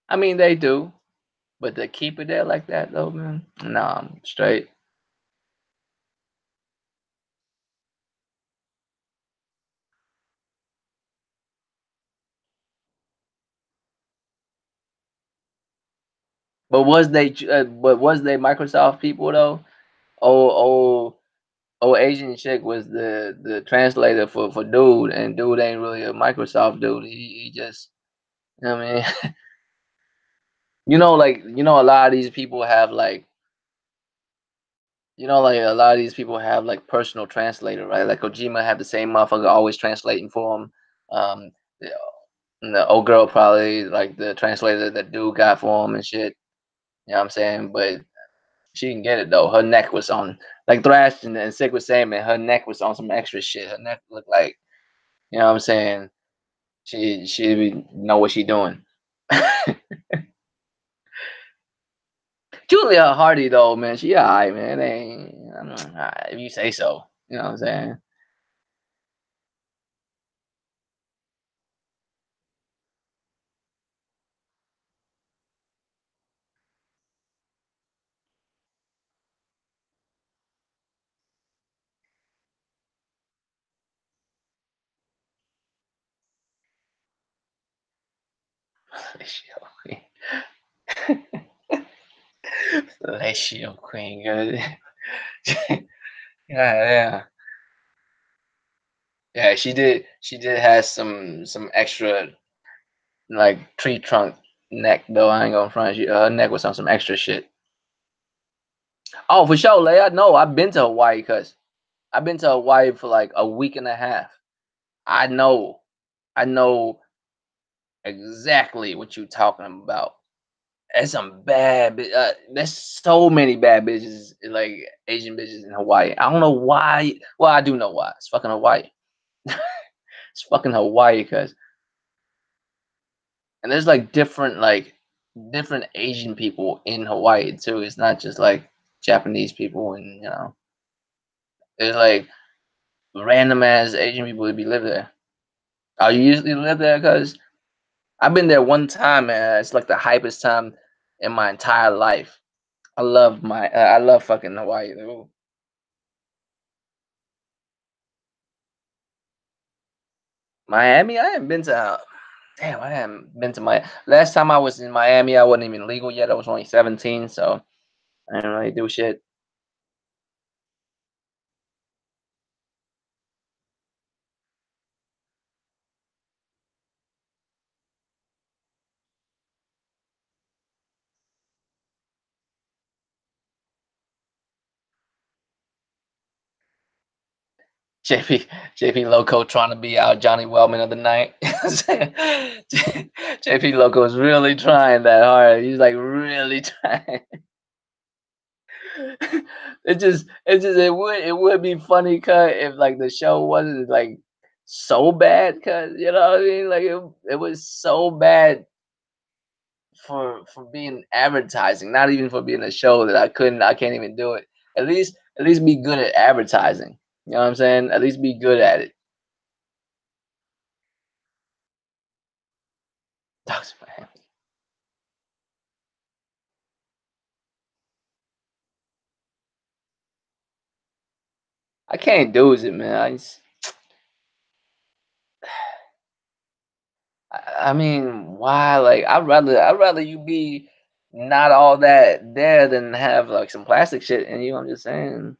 I mean, they do, but to keep it there like that though, man, nah, I'm straight. But was they Microsoft people though? Oh, oh, oh, Asian chick was the translator for dude, and dude ain't really a Microsoft dude. He just, you know what I mean, a lot of these people have like, like a lot of these people have like personal translator, right? Like Kojima had the same motherfucker always translating for him. The, the old girl probably like the translator that dude got for him and shit. You know what I'm saying? But she can get it though. Her neck was on like Thrash and Sick was saying, man, her neck was on some extra shit. Her neck looked like, you know what I'm saying? She know what she doing. Julia Hardy though, man, she alright, man. It ain't, if you say so. You know what I'm saying? Fellatio Queen, good. Yeah, yeah. Yeah, she did have some extra like tree trunk neck though. I ain't gonna front you. Her neck was on some extra shit. Oh, for sure, Leia. No, I've been to Hawaii, cuz I've been to Hawaii for like a week and a half. I know, I know exactly what you talking about. There's some there's so many bad bitches, like Asian bitches in Hawaii. I don't know why. Well, I do know why. It's fucking Hawaii. It's fucking Hawaii, cuz. And there's like different Asian people in Hawaii too. It's not just like Japanese people, and there's like random ass Asian people that be live there. Oh, you usually live there? Cause I've been there one time, man. It's like the hypest time in my entire life. I love fucking Hawaii. Ooh. Miami, I haven't been to. Damn, I haven't been to my. Last time I was in Miami, I wasn't even legal yet. I was only 17, so I didn't really do shit. JP JP Loco trying to be our Johnny Wellman of the night. JP Loco is really trying that hard. He's like really trying. It would be funny cut if like the show wasn't like so bad, cause you know what I mean, like it was so bad for being advertising, not even for being a show that I can't even do it. At least be good at advertising. You know what I'm saying? At least be good at it. Dogs, man. I can't do it, man. I mean, why? Like, I'd rather you be not all that there than have like some plastic shit in you. I'm just saying.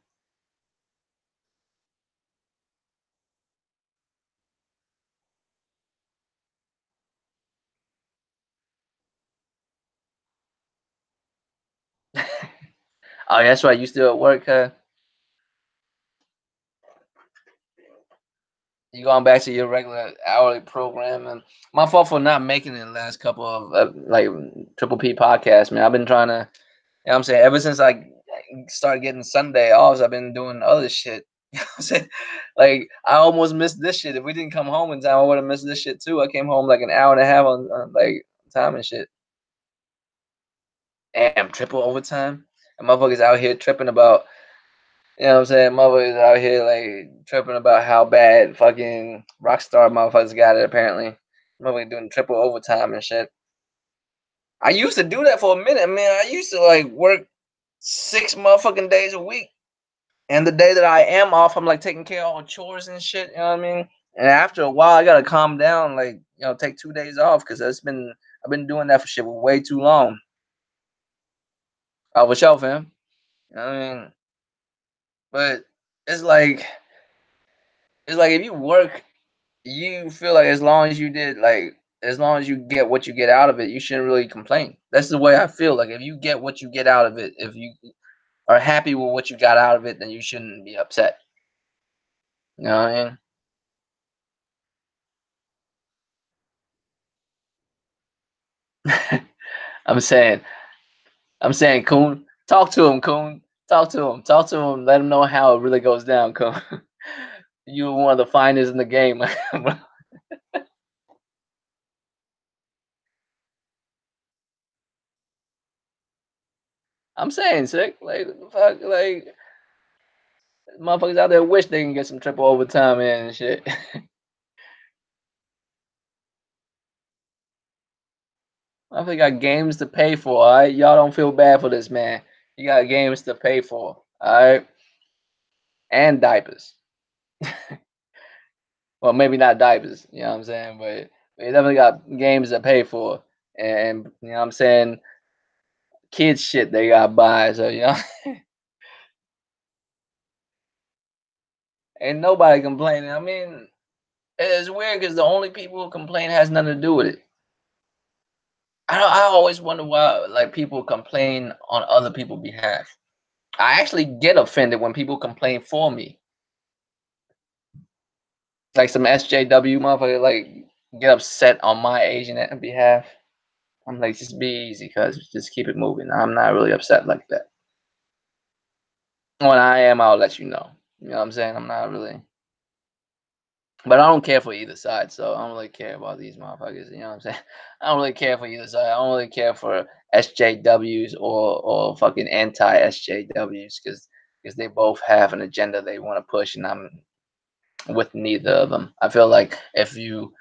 Oh, that's right. You still at work, huh? You going back to your regular hourly program, and my fault for not making it the last couple of like Triple P podcasts, man. I've been trying to, you know what I'm saying, ever since I started getting Sunday offs, I've been doing other shit. You know what I'm saying? Like I almost missed this shit. If we didn't come home in time, I would have missed this shit too. I came home like an hour and a half on like time and shit. Damn, triple overtime. And motherfuckers out here tripping about, you know what I'm saying? Motherfuckers out here like tripping about how bad fucking Rockstar motherfuckers got it apparently. Motherfuckers doing triple overtime and shit. I used to do that for a minute, man. I used to like work 6 motherfucking days a week. And the day that I am off, I'm like taking care of all the chores and shit, you know what I mean? And after a while I gotta calm down, like, take 2 days off because I've been doing that for shit for way too long. For sure, fam. You know what I mean? But it's like it's like if you work, you feel like as long as you get what you get out of it, you shouldn't really complain. That's the way I feel. Like if you get what you get out of it, if you are happy with what you got out of it, then you shouldn't be upset. You know what I mean? I'm saying, I'm saying, Coon, talk to him, Coon. Talk to him. Talk to him. Let him know how it really goes down, Coon. You one of the finest in the game. I'm saying, sick. Like, fuck, like, motherfuckers out there wish they can get some triple overtime in and shit. I think got games to pay for. All right, y'all don't feel bad for this man. You got games to pay for. All right, and diapers. Well, maybe not diapers. You know what I'm saying, but we definitely got games to pay for, and you know what I'm saying, kids shit they got to buy. So ain't nobody complaining. I mean, it's weird because the only people who complain has nothing to do with it. I always wonder why like people complain on other people's behalf. I actually get offended when people complain for me. Like some SJW motherfucker, like get upset on my Asian behalf. I'm like, just be easy, cuz just keep it moving. I'm not really upset like that. When I am, I'll let you know. You know what I'm saying? I'm not really, but I don't care for either side, so I don't really care about these motherfuckers. You know what I'm saying? I don't really care for either side. I don't really care for SJWs or fucking anti SJWs because they both have an agenda they want to push, and I'm with neither of them. I feel like if you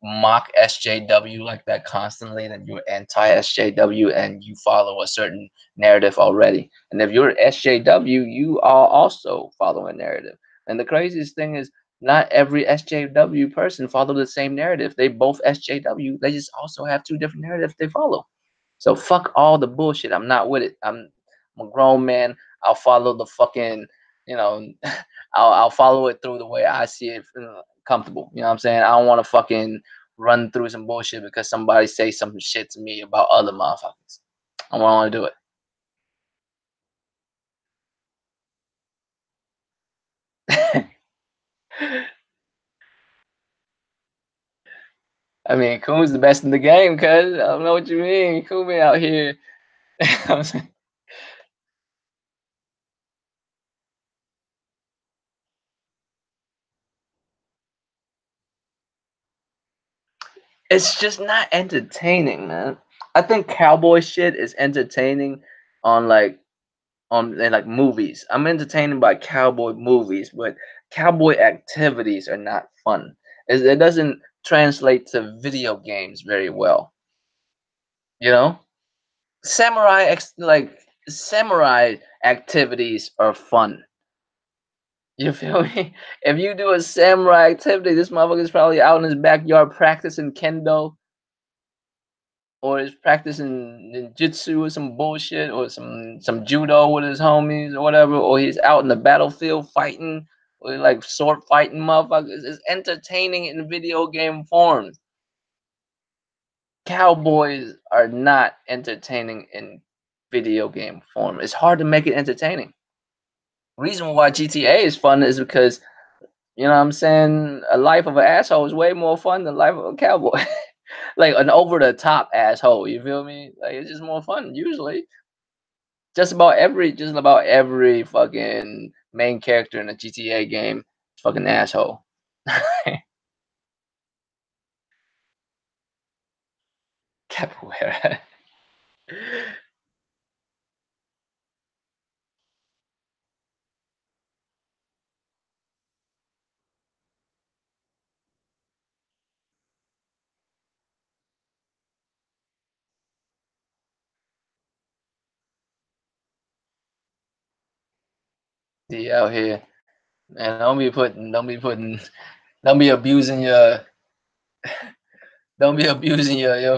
mock SJW like that constantly, then you're anti SJW and you follow a certain narrative already. And if you're SJW, you are also following a narrative. And the craziest thing is not every SJW person follow the same narrative. They both SJW. They just also have two different narratives they follow. So fuck all the bullshit. I'm not with it. I'm a grown man. I'll follow the fucking, you know, I'll follow it through the way I see it comfortable. You know what I'm saying? I don't want to fucking run through some bullshit because somebody say some shit to me about other motherfuckers. I don't want to do it. I mean, Coon's the best in the game, cuz I don't know what you mean. Coon be out here. It's just not entertaining, man. I think cowboy shit is entertaining on like movies. I'm entertained by cowboy movies, but cowboy activities are not fun. It doesn't translate to video games very well. You know, like samurai activities are fun. You feel me? If you do a samurai activity, this motherfucker's probably out in his backyard practicing kendo or is practicing ninjutsu or some bullshit or some judo with his homies or whatever, or he's out in the battlefield fighting or like sword fighting motherfuckers. It's entertaining in video game form. Cowboys are not entertaining in video game form. It's hard to make it entertaining. Reason why GTA is fun is because you know what I'm saying a life of an asshole is way more fun than life of a cowboy. Like an over the top asshole. You feel me? Like it's just more fun usually. Just about every fucking main character in a GTA game is fucking asshole. Capoeira. D out here. Man, don't be abusing your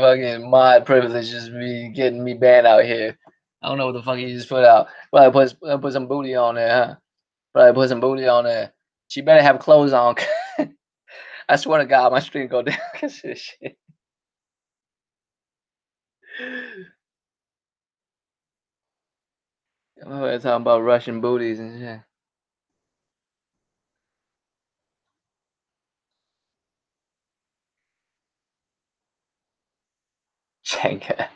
fucking mod privileges. Be getting me banned out here. I don't know what the fuck you just put out. Probably put some booty on there, huh? Probably put some booty on there. She better have clothes on. I swear to God, my stream go down 'cause of this shit. We're talking about Russian booties and shit. Jenga.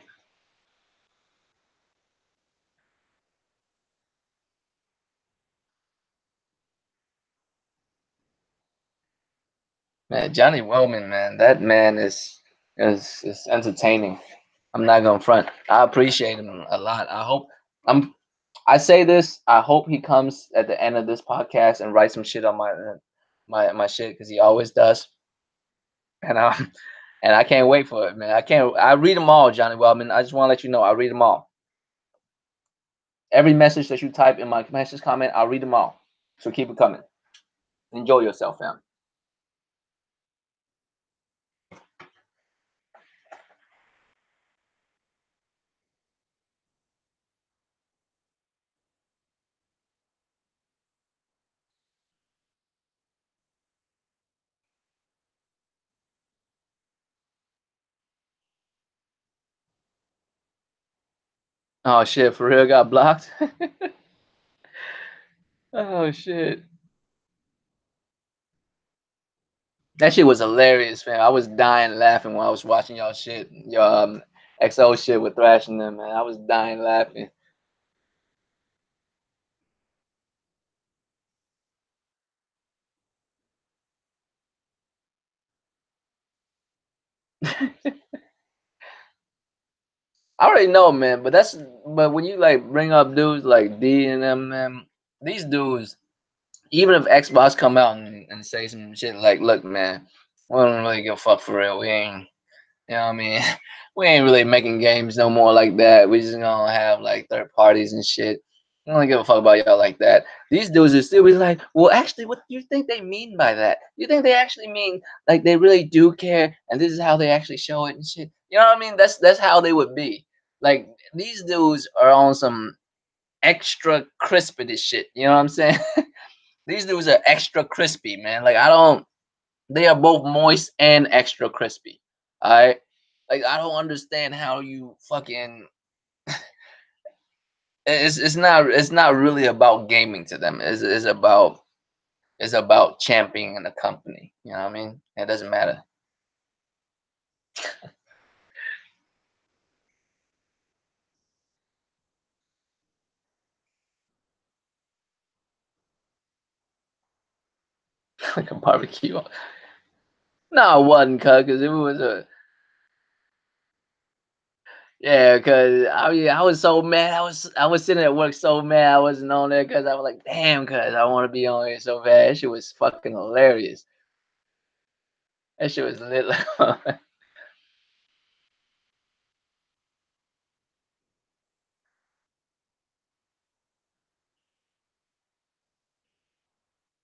Man, Johnny Wellman, man, that man is entertaining. I'm not gonna front. I appreciate him a lot. I'm I say this. I hope he comes at the end of this podcast and writes some shit on my shit because he always does. And and I can't wait for it, man. I can't. I read them all, Johnny Wellman. I just want to let you know I read them all. Every message that you type in my message comment, I'll read them all. So keep it coming. Enjoy yourself, fam. Oh shit, for real got blocked. Oh shit. That shit was hilarious, man. I was dying laughing when I was watching y'all shit, your XO shit with thrashing them, man. I was dying laughing. I already know, man, but when you like bring up dudes like D and them, man, these dudes, even if Xbox come out and say some shit like, "Look, man, we don't really give a fuck for real. We ain't You know what I mean? We ain't really making games no more like that. We just gonna have like third parties and shit. I don't give a fuck about y'all like that. These dudes are still be like, well, actually, what do you think they mean by that? You think they actually mean like they really do care, and this is how they actually show it and shit? You know what I mean? That's how they would be. Like these dudes are on some extra crispy shit. You know what I'm saying? These dudes are extra crispy, man. Like I don't. They are both moist and extra crispy. Alright? Like I don't understand how you fucking it's not really about gaming to them. It's about championing the company. You know what I mean? It doesn't matter. Like a barbecue. No, it wasn't, cause if it was a yeah, cause I mean I was so mad. I was sitting at work so mad I wasn't on there because I was like, damn, cause I want to be on here so bad. That shit was fucking hilarious. That shit was lit.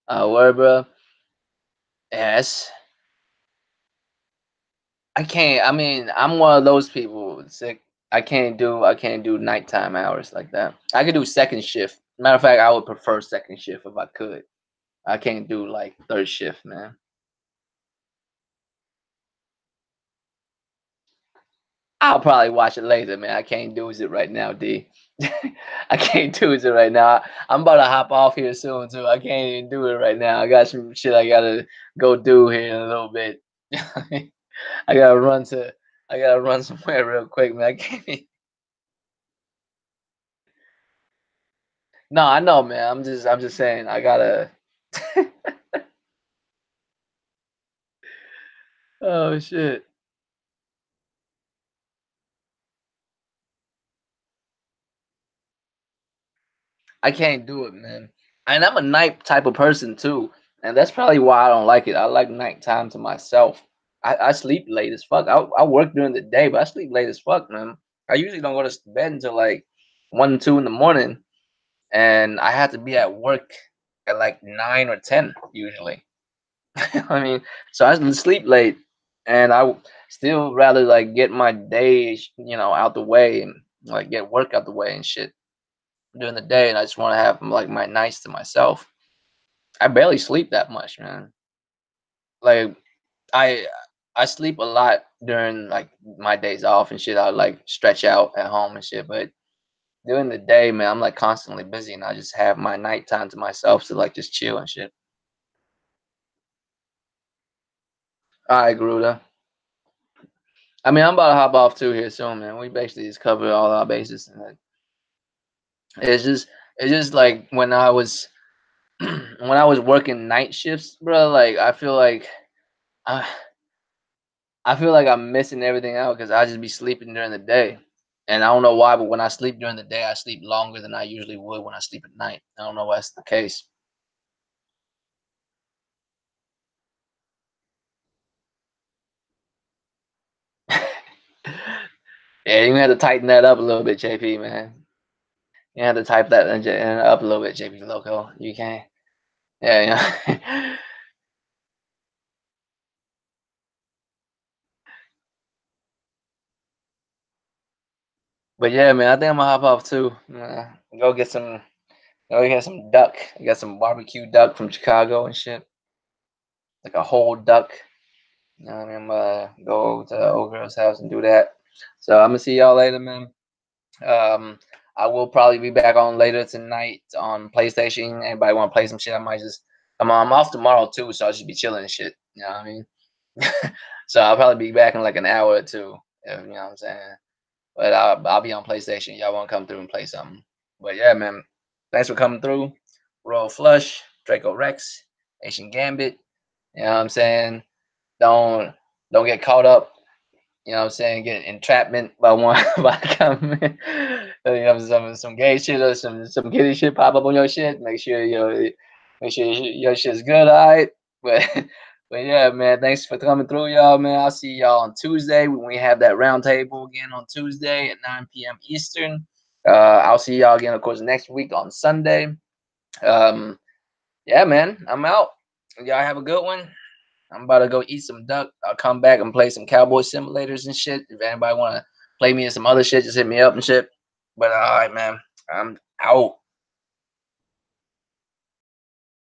Word, bro. Yes. I can't. I mean, I'm one of those people sick. I can't do nighttime hours like that. I could do second shift. Matter of fact, I would prefer second shift if I could. I can't do like third shift, man. I'll probably watch it later, man. I can't do it right now, D. I can't do it right now. I'm about to hop off here soon too. I can't even do it right now. I got some shit I gotta go do here in a little bit. I gotta run to. I gotta run somewhere real quick, man. I can't. No, I know, man. I'm just saying. I gotta. Oh shit. I can't do it, man. And I'm a night type of person too, and that's probably why I don't like it. I like nighttime to myself. I sleep late as fuck. I work during the day, but I sleep late as fuck, man. I usually don't go to bed until like 1, 2 in the morning, and I have to be at work at like 9 or 10 usually. I mean, so I sleep late, and still rather like get my day, out the way and like get work out the way and shit during the day, and I just want to have like my nights to myself. I barely sleep that much, man. Like I I sleep a lot during like my days off and shit. I like stretch out at home and shit, but during the day, man, I'm like constantly busy, and I just have my nighttime to myself to like just chill and shit. All right, Garuda. I mean, I'm about to hop off too here soon, man. We basically just covered all our bases, and it's just it's just like when I was when I was working night shifts, bro. Like I, I feel like I'm missing everything out because I just be sleeping during the day, and I don't know why, but when I sleep during the day, I sleep longer than I usually would when I sleep at night. I don't know why that's the case. Yeah, you have to tighten that up a little bit, JP, man. You have to type that up a little bit, JP Loco. You can. Yeah, yeah. But yeah, man, I think I'm gonna hop off too. Go get some. Go get some duck. I got some barbecue duck from Chicago and shit, like a whole duck. You know what I mean? I'm gonna go to the old girl's house and do that. So I'm gonna see y'all later, man. Um, I will probably be back on later tonight on PlayStation. Anybody want to play some shit? I might just come on. I'm off tomorrow too, so I should be chilling and shit. You know what I mean? So I'll probably be back in like an hour or two. If, you know what I'm saying? But I'll be on PlayStation. Y'all want to come through and play something? But yeah, man. Thanks for coming through. Royal Flush, Draco Rex, Asian Gambit. You know what I'm saying? Don't don't get caught up, you know what I'm saying, get entrapment by one by coming. Some gay shit or some kitty shit pop up on your shit. Make sure your shit's good, all right. But but yeah, man, thanks for coming through, y'all, man. I'll see y'all on Tuesday when we have that round table again on Tuesday at 9 p.m. Eastern. I'll see y'all again, of course, next week on Sunday. Um, yeah, man, I'm out. Y'all have a good one. I'm about to go eat some duck. I'll come back and play some cowboy simulators and shit. If anybody want to play me in some other shit, just hit me up and shit. But all right, man, I'm out.